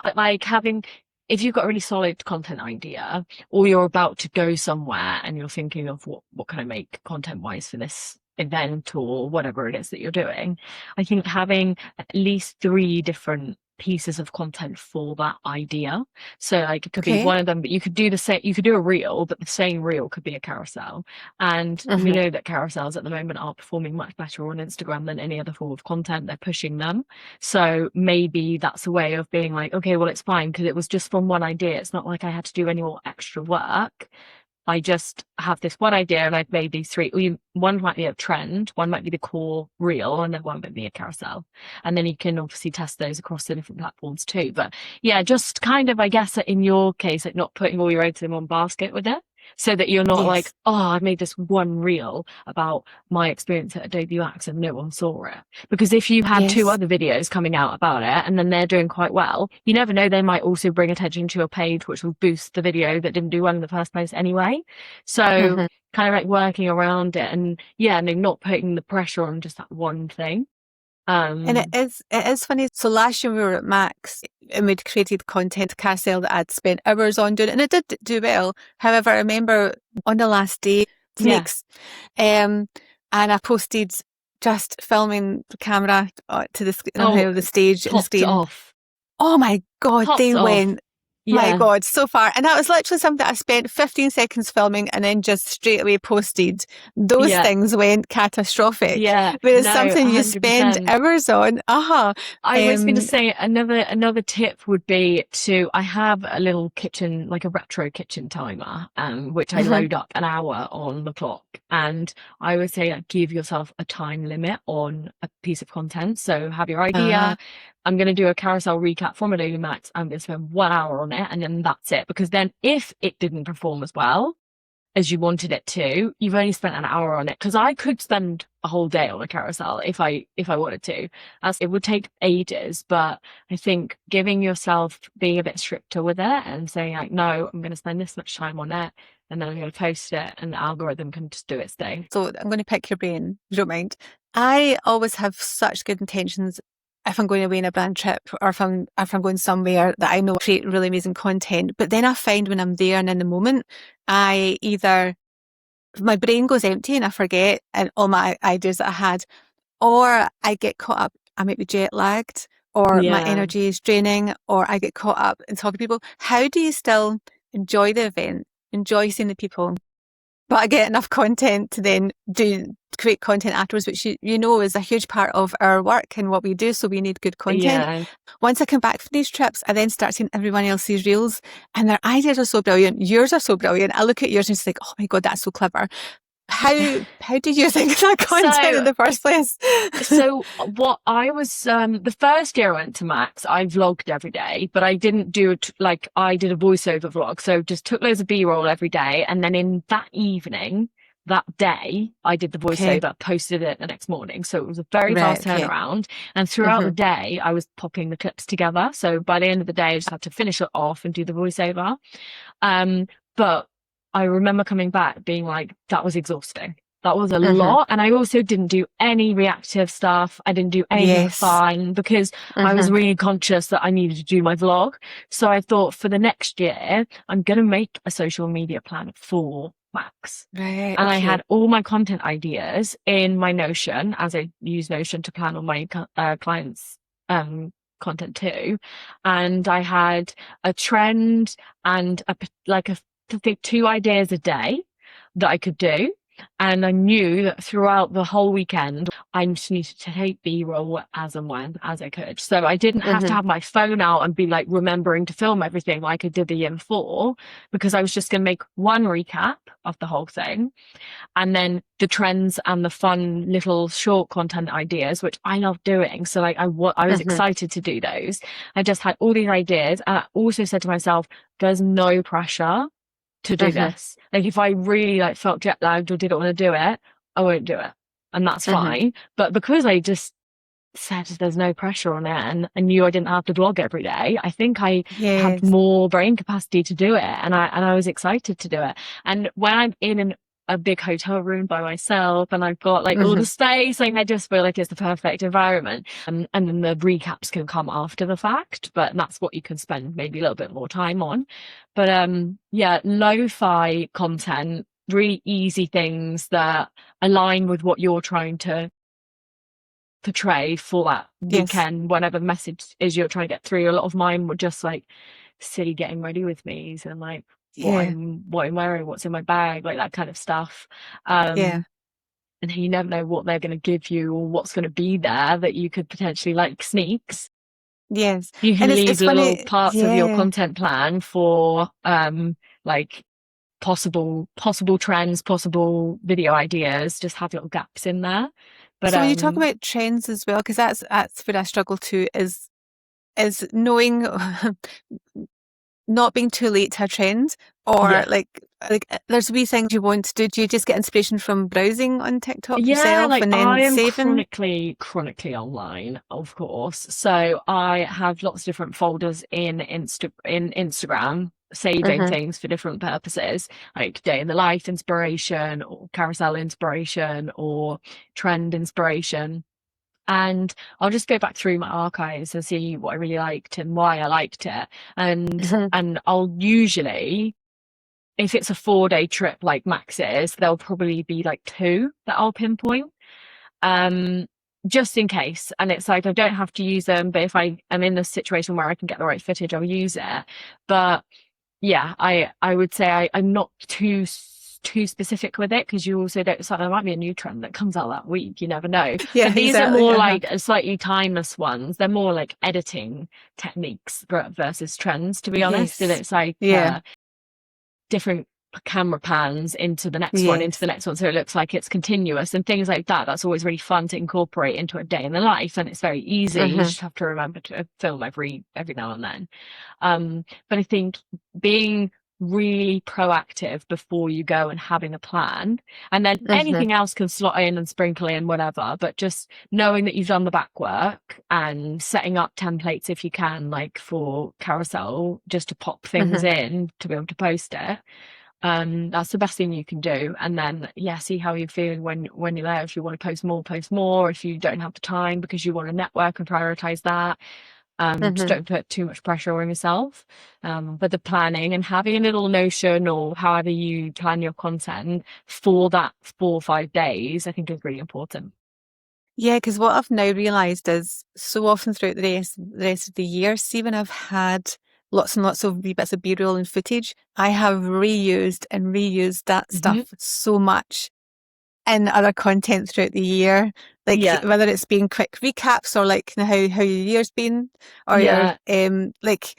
it. Like having, if you've got a really solid content idea, or you're about to go somewhere and you're thinking of what can I make content wise for this event or whatever it is that you're doing, I think having at least 3 different pieces of content for that idea. So like it could be Okay. one of them, but you could do the same, you could do a reel, but the same reel could be a carousel. And we Mm-hmm. know that carousels at the moment are performing much better on Instagram than any other form of content. They're pushing them. So maybe that's a way of being like, okay, well, it's fine because it was just from one idea. It's not like I had to do any more extra work. I just have this one idea and I've made these 3. One might be a trend, one might be the core reel, and then one might be a carousel. And then you can obviously test those across the different platforms too. But yeah, just kind of, I guess, in your case, like not putting all your eggs in one basket with it. So that you're not like, Yes. oh, I made this one reel about my experience at Adobe Wax and no one saw it. Because if you had 2 Yes. other videos coming out about it and then they're doing quite well, you never know, they might also bring attention to your page, which will boost the video that didn't do well in the first place anyway. So Mm-hmm. kind of like working around it and yeah, no, not putting the pressure on just that one thing. And Um, it is funny. So last year we were at Max and we'd created content carousel that I'd spent hours on doing, and it did do well. However, I remember on the last day, yeah. snakes, and I posted just filming the camera to Oh, the stage and the popped screen. off. Oh my God, Popped they off. went, my Yeah. God, so far. And that was literally something I spent 15 seconds filming and then just straight away posted. Those Yeah. things went catastrophic. Yeah. Whereas No, something you spend 100%. hours on, I was going to say another tip would be I have a little kitchen, like a retro kitchen timer, which I mhm, load up an hour on the clock. And I would say like, give yourself a time limit on a piece of content. So have your uh, idea. I'm going to do a carousel recap from Adobe Max. I'm going to spend 1 hour on it and then that's it. Because then if it didn't perform as well, as you wanted it to, you've only spent an hour on it. Because I could spend a whole day on a carousel if I wanted to. As it would take ages, but I think giving yourself, being a bit stricter with it and saying like, no, I'm going to spend this much time on it, and then I'm going to post it, and the algorithm can just do its thing. So I'm going to pick your brain, if you don't mind. I always have such good intentions if I'm going away on a brand trip, or if I'm going somewhere that I know create really amazing content. But then I find when I'm there and in the moment, I either, my brain goes empty and I forget and all my ideas that I had, or I get caught up, I might be jet lagged, or my energy is draining, or I get caught up in talking to people. How do you still enjoy the event, enjoy seeing the people, but I get enough content to then create content afterwards, which you know is a huge part of our work and what we do, so we need good content. Yeah. Once I come back from these trips, I then start seeing everyone else's reels, and their ideas are so brilliant. Yours are so brilliant. I look at yours and it's like, oh my God, that's so clever. How did you think of that content in the first place? So what I was, the first year I went to Max, I vlogged every day, but I didn't do it like I did a voiceover vlog. So just took loads of B-roll every day. And then in that evening, that day, I did the voiceover, posted it the next morning. So it was a very fast turnaround. And throughout the day, I was popping the clips together. So by the end of the day, I just had to finish it off and do the voiceover. But I remember coming back being like, that was exhausting. That was a lot. And I also didn't do any reactive stuff. I didn't do anything fine because I was really conscious that I needed to do my vlog. So I thought for the next year, I'm going to make a social media plan for Max. And I had all my content ideas in my Notion, as I use Notion to plan on my clients' content too. And I had a trend and I think 2 ideas a day that I could do. And I knew that throughout the whole weekend, I just needed to take B-roll as and when, as I could. So I didn't have to have my phone out and be like remembering to film everything like I did the year before, because I was just going to make one recap of the whole thing. And then the trends and the fun little short content ideas, which I love doing. So like I was excited to do those. I just had all these ideas. And I also said to myself, there's no pressure to do this. Like if I really like felt jet lagged or didn't want to do it, I won't do it. And that's fine. But because I just said there's no pressure on it and I knew I didn't have to vlog every day, I think I had more brain capacity to do it. And I was excited to do it. And when I'm in a big hotel room by myself and I've got like all the space, like I just feel like it's the perfect environment. And then the recaps can come after the fact, but that's what you can spend maybe a little bit more time on. But lo-fi content, really easy things that align with what you're trying to portray for that weekend, whatever the message is you're trying to get through. A lot of mine were just like silly getting ready with me's and like what I'm wearing, what's in my bag, like that kind of stuff. And you never know what they're going to give you or what's going to be there that you could potentially like sneaks. You can leave little parts of your content plan for like possible trends, possible video ideas, just have little gaps in there. But so when you talk about trends as well, because that's where I struggle too, is knowing not being too late to a trend, or like there's wee things you want to do. Do you just get inspiration from browsing on TikTok yourself like and then I am saving? chronically online, of course. So I have lots of different folders in Instagram, saving things for different purposes, like day in the life inspiration or carousel inspiration or trend inspiration. And I'll just go back through my archives and see what I really liked and why I liked it. And I'll usually, if it's a 4-day trip like Max is, there'll probably be like 2 that I'll pinpoint, just in case. And it's like, I don't have to use them, but if I am in the situation where I can get the right footage, I'll use it. But yeah, I would say I'm not too specific with it, because you also don't, so there might be a new trend that comes out that week, you never know. But these are more like slightly timeless ones. They're more like editing techniques versus trends, to be honest. And it's like different camera pans into the next one, so it looks like it's continuous and things like that. That's always really fun to incorporate into a day in the life, and it's very easy. You just have to remember to film every now and then. But I think being really proactive before you go and having a plan. And then anything else can slot in and sprinkle in, whatever. But just knowing that you've done the back work and setting up templates if you can, like for carousel, just to pop things in to be able to post it. That's the best thing you can do. And then, see how you're feeling when you're there. If you want to post more. If you don't have the time because you want to network and prioritize that. Just don't put too much pressure on yourself. But the planning and having a little notion or however you plan your content for that 4 or 5 days, I think is really important. Yeah, because what I've now realised is so often throughout the rest of the year, see when I've had lots and lots of wee bits of B-roll and footage, I have reused that stuff so much in other content throughout the year, like whether it's been quick recaps or like how your year's been, or your like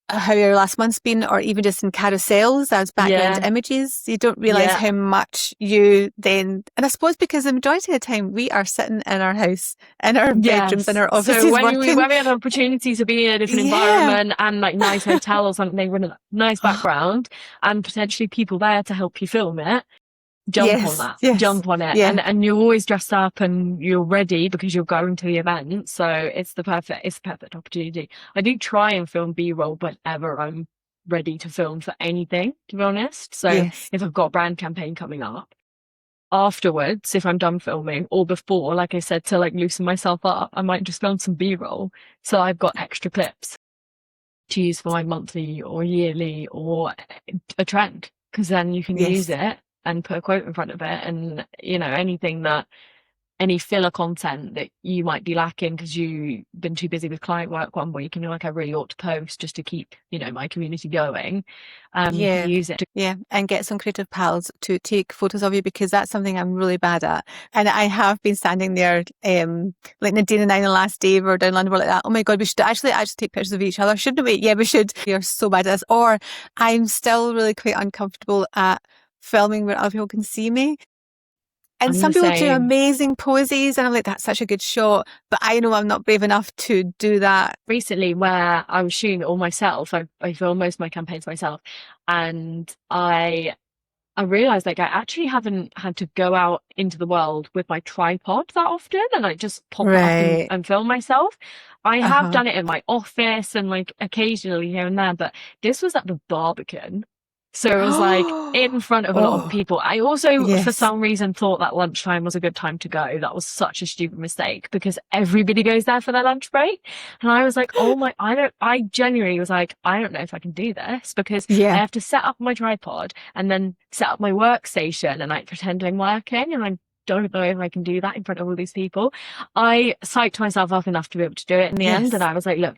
how your last month's been, or even just in carousels as background images. You don't realise how much you then, and I suppose because the majority of the time we are sitting in our house, in our bedrooms, in our offices, so when working. we had an opportunity to be in a different environment and like nice hotel or something with a nice background and potentially people there to help you film it, jump on that, jump on it. And you're always dressed up and you're ready because you're going to the event. So it's the perfect opportunity. I do try and film B-roll whenever I'm ready to film for anything, to be honest. So if I've got a brand campaign coming up, afterwards, if I'm done filming, or before, like I said, to like loosen myself up, I might just film some B-roll. So I've got extra clips to use for my monthly or yearly or a trend, because then you can use it and put a quote in front of it, and any filler content that you might be lacking because you've been too busy with client work one week and you're like, I really ought to post just to keep my community going. You can use it. And get some creative pals to take photos of you, because that's something I'm really bad at. And I have been standing there, like Nadine and I the last day we were down in London, we're like that, oh my god, we should actually take pictures of each other, shouldn't we? Yeah, we should. You're so bad at this. Or I'm still really quite uncomfortable at filming where other people can see me. And some people do amazing poses and I'm like, that's such a good shot, but I know I'm not brave enough to do that. Recently, where I was shooting it all myself, I film most of my campaigns myself, and I realized like I actually haven't had to go out into the world with my tripod that often, and I just pop it up and film myself. I have done it in my office and like occasionally here and there, but this was at the Barbican. So it was like in front of a lot of people. I also, for some reason, thought that lunchtime was a good time to go. That was such a stupid mistake because everybody goes there for their lunch break. And I was like, I genuinely was like, I don't know if I can do this, because I have to set up my tripod and then set up my workstation and like pretend I'm working, and I don't know if I can do that in front of all these people. I psyched myself up enough to be able to do it in the end, and I was like, look,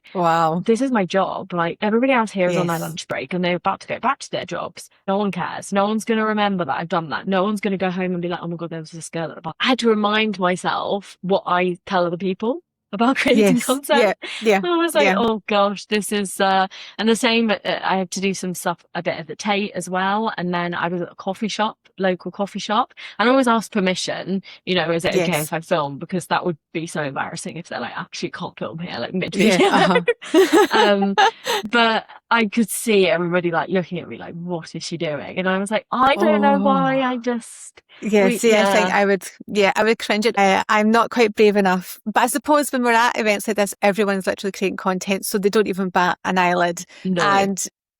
this is my job. Like everybody else here is on their lunch break and they're about to go back to their jobs. No one cares. No one's going to remember that I've done that. No one's going to go home and be like, oh my god, there was this girl at the bar. I had to remind myself what I tell other people about creating content. I was like, oh gosh, this is and the same, I had to do some stuff a bit at the Tate as well, and then I was at a local coffee shop, and I always ask permission, is it okay if I film, because that would be so embarrassing if they're like, actually can't film here, like mid-video. But I could see everybody like looking at me like, what is she doing? And I was like, I don't know why, I just I think I would cringe it. I'm not quite brave enough, but I suppose when we're at events like this, everyone's literally creating content, so they don't even bat an eyelid.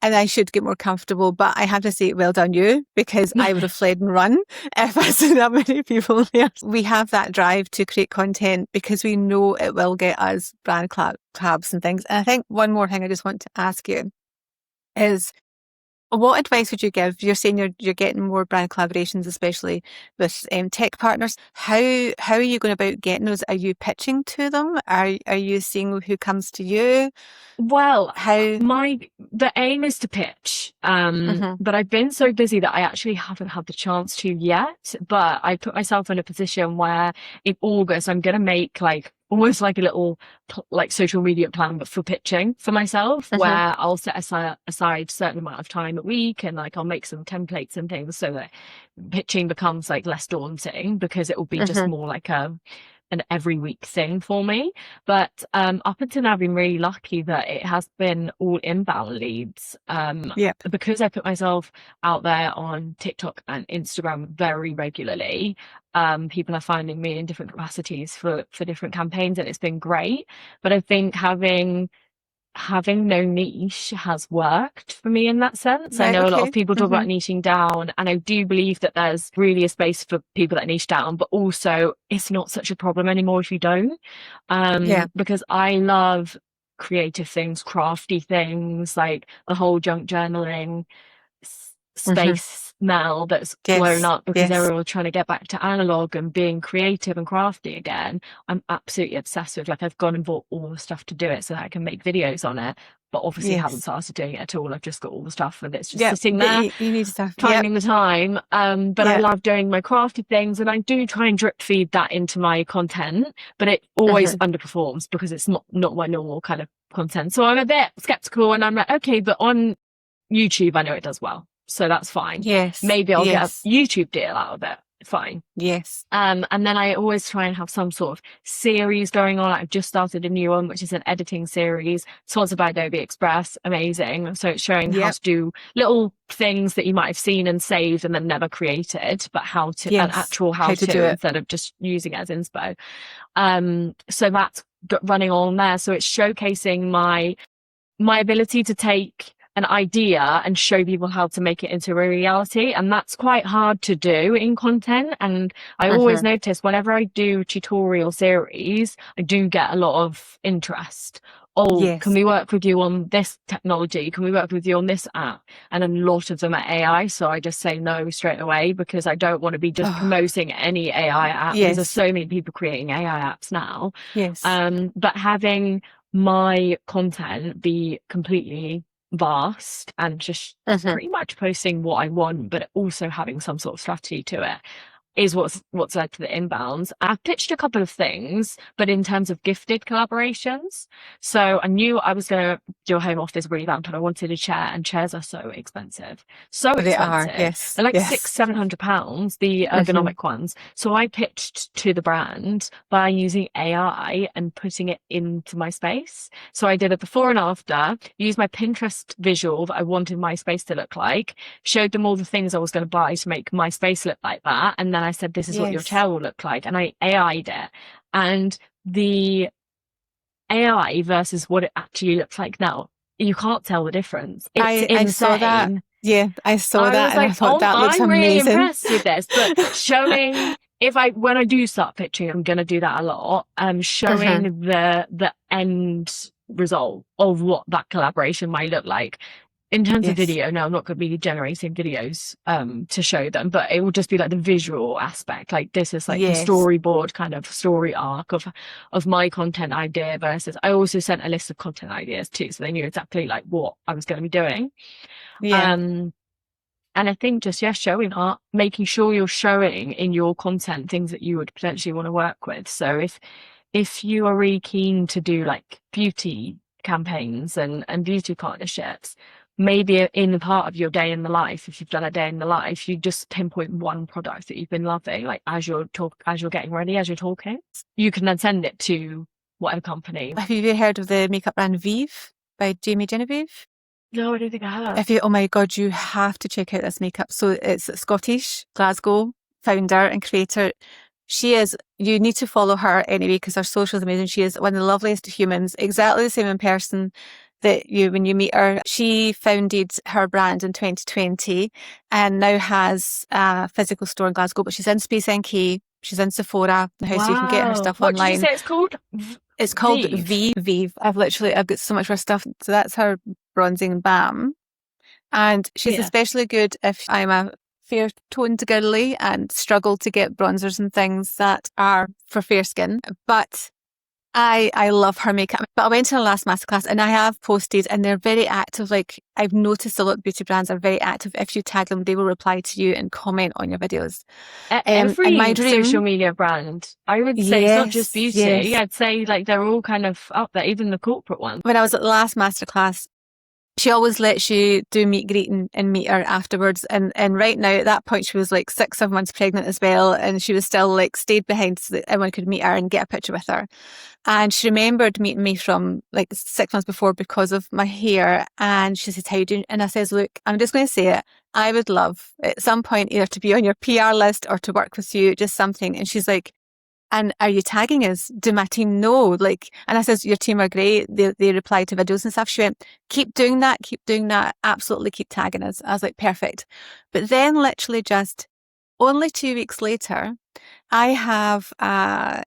And I should get more comfortable, but I have to say, well done you, because I would have fled and run if I saw that many people there. We have that drive to create content because we know it will get us brand collabs and things. And I think one more thing I just want to ask you is, what advice would you give? You're saying you're getting more brand collaborations, especially with tech partners. How are you going about getting those? Are you pitching to them? Are you seeing who comes to you? Well, the aim is to pitch, but I've been so busy that I actually haven't had the chance to yet. But I put myself in a position where in August I'm going to make like almost like a little like social media plan, but for pitching for myself, where I'll set aside a certain amount of time a week, and like I'll make some templates and things so that pitching becomes like less daunting, because it will be just more like an an every week thing for me. But up until now, I've been really lucky that it has been all inbound leads. Because I put myself out there on TikTok and Instagram very regularly. People are finding me in different capacities for different campaigns, and it's been great. But I think having no niche has worked for me in that sense. I know a lot of people talk about niching down, and I do believe that there's really a space for people that niche down, but also it's not such a problem anymore if you don't. Because I love creative things, crafty things, like the whole junk journaling space now that's blown up because everyone's trying to get back to analog and being creative and crafty again. I'm absolutely obsessed with, like, I've gone and bought all the stuff to do it so that I can make videos on it, but obviously haven't started doing it at all. I've just got all the stuff and it's just sitting there. You need stuff. Finding the time. But I love doing my crafty things, and I do try and drip feed that into my content, but it always underperforms because it's not my normal kind of content. So I'm a bit skeptical, and I'm like, okay, but on YouTube I know it does well, so that's fine. Maybe I'll get a YouTube deal out of it. Fine. And then I always try and have some sort of series going on. I've just started a new one, which is an editing series sponsored by Adobe Express. Amazing. So it's showing how to do little things that you might have seen and saved and then never created, but how to an actual how to do it instead of just using it as inspo. So that's running on there. So it's showcasing my ability to take an idea and show people how to make it into a reality, and that's quite hard to do in content. And I always notice whenever I do tutorial series, I do get a lot of interest. Can we work with you on this technology? Can we work with you on this app? And a lot of them are AI, so I just say no straight away because I don't want to be just promoting any AI app. There's so many people creating AI apps now. But having my content be completely vast and just pretty much posting what I want, but also having some sort of strategy to it, is what's led to the inbounds. I've pitched a couple of things, but in terms of gifted collaborations. So I knew I was going to do a home office revamp and I wanted a chair, and chairs are so expensive. They are, They're like £600-700, the ergonomic ones. So I pitched to the brand by using AI and putting it into my space. So I did a before and after, used my Pinterest visual that I wanted my space to look like, showed them all the things I was going to buy to make my space look like that, and then I said, this is what your chair will look like. And I AI'd it. And the AI versus what it actually looks like now, you can't tell the difference. It's insane. I saw that. Yeah, I saw that. And I thought that looks amazing. I'm really impressed with this. But showing, when I do start pitching, I'm going to do that a lot. Showing the end result of what that collaboration might look like. In terms of video, no, I'm not going to be generating videos to show them, but it will just be like the visual aspect. Like this is like the storyboard kind of story arc of my content idea versus I also sent a list of content ideas too, so they knew exactly like what I was going to be doing. And I think just showing art, making sure you're showing in your content things that you would potentially want to work with. So if you are really keen to do like beauty campaigns and beauty partnerships, maybe in the part of your day in the life, if you've done a day in the life, you just pinpoint one product that you've been loving, like as you're getting ready, as you're talking, you can then send it to whatever company. Have you ever heard of the makeup brand Vive by Jamie Genevieve? No, I don't think I have. Oh my God, you have to check out this makeup. So it's Scottish, Glasgow founder and creator. You need to follow her anyway because her social is amazing. She is one of the loveliest humans, exactly the same in person that when you meet her. She founded her brand in 2020 and now has a physical store in Glasgow, but she's in Space NK, she's in Sephora, so you can get her stuff online. What did you say it's called? It's called Vive. I've got so much of her stuff. So that's her bronzing balm. And she's especially good if I'm a fair toned girly and struggle to get bronzers and things that are for fair skin. But I love her makeup. But I went to her last masterclass and I have posted, and they're very active. Like I've noticed a lot of beauty brands are very active. If you tag them, they will reply to you and comment on your videos. Every social media brand, I would say, it's not just beauty. I'd say like they're all kind of up there, even the corporate ones. When I was at the last masterclass, she always lets you do meet greet and meet her afterwards. And right now at that point, she was like 6 months pregnant as well. And she was still like stayed behind so that everyone could meet her and get a picture with her. And she remembered meeting me from like 6 months before because of my hair. And she said, how you doing? And I says, look, I'm just going to say it. I would love at some point either to be on your PR list or to work with you, just something. And she's like, and are you tagging us? Do my team know? Like, and I says, your team are great. They reply to videos and stuff. She went, keep doing that. Absolutely keep tagging us. I was like, perfect. But then literally just only 2 weeks later, I have,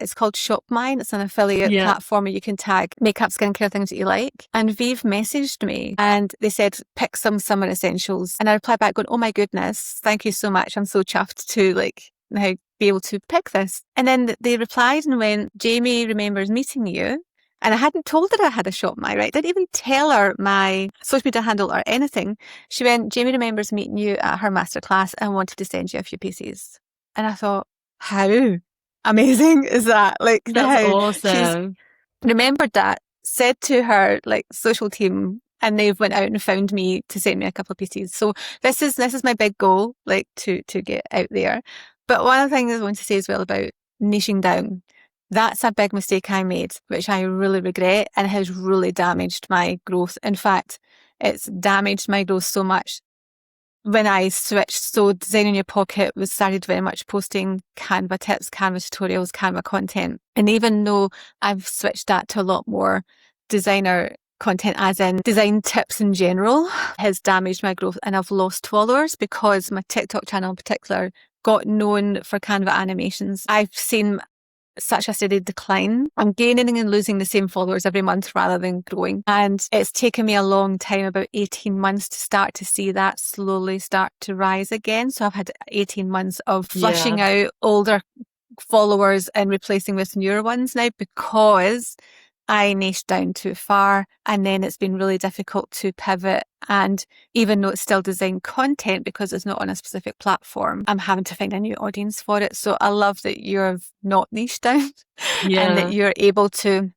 it's called Shop Mine. It's an affiliate platform where you can tag makeup, skincare, things that you like. And Vive messaged me and they said, pick some summer essentials. And I replied back going, oh my goodness, thank you so much. I'm so chuffed to like now be able to pick this. And then they replied and went, Jamie remembers meeting you. And I hadn't told her I had a Shop My, right? Didn't even tell her my social media handle or anything. She went, Jamie remembers meeting you at her masterclass and wanted to send you a few pieces. And I thought, how amazing is that? Like, that's awesome. She's remembered that, said to her like social team, and they've went out and found me to send me a couple of pieces. So this is my big goal, like to get out there. But one of the things I want to say as well about niching down, that's a big mistake I made, which I really regret and has really damaged my growth. In fact, it's damaged my growth so much when I switched. So Design in Your Pocket was started very much posting Canva tips, Canva tutorials, Canva content. And even though I've switched that to a lot more designer content, as in design tips in general, has damaged my growth and I've lost followers because my TikTok channel in particular got known for Canva animations. I've seen such a steady decline. I'm gaining and losing the same followers every month rather than growing. And it's taken me a long time, about 18 months, to start to see that slowly start to rise again. So I've had 18 months of flushing out older followers and replacing with newer ones now because I niched down too far, and then it's been really difficult to pivot. And even though it's still design content because it's not on a specific platform, I'm having to find a new audience for it. So I love that you're not niched down and that you're able to,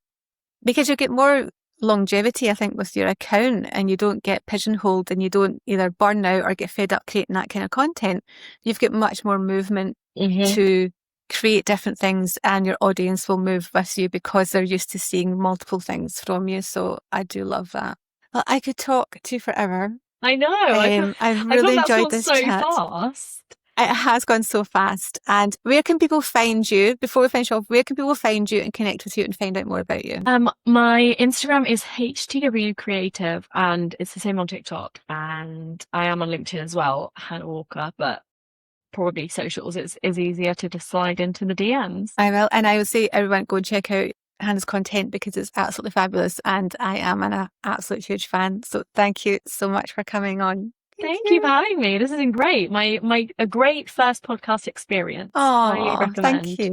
because you get more longevity, I think, with your account, and you don't get pigeonholed and you don't either burn out or get fed up creating that kind of content. You've got much more movement to create different things, and your audience will move with you because they're used to seeing multiple things from you. So I do love that. Well, I could talk to you forever. I know. I've really enjoyed this so chat. Fast. It has gone so fast. And where can people find you? Before we finish off, where can people find you and connect with you and find out more about you? My Instagram is HTW Creative, and it's the same on TikTok. And I am on LinkedIn as well, Hannah Walker, but probably socials is easier to just slide into the DMs. I will. And I will say everyone go and check out Hannah's content because it's absolutely fabulous. And I am an absolute huge fan. So thank you so much for coming on. Thank you for having me. This has been great. A great first podcast experience. Oh, thank you.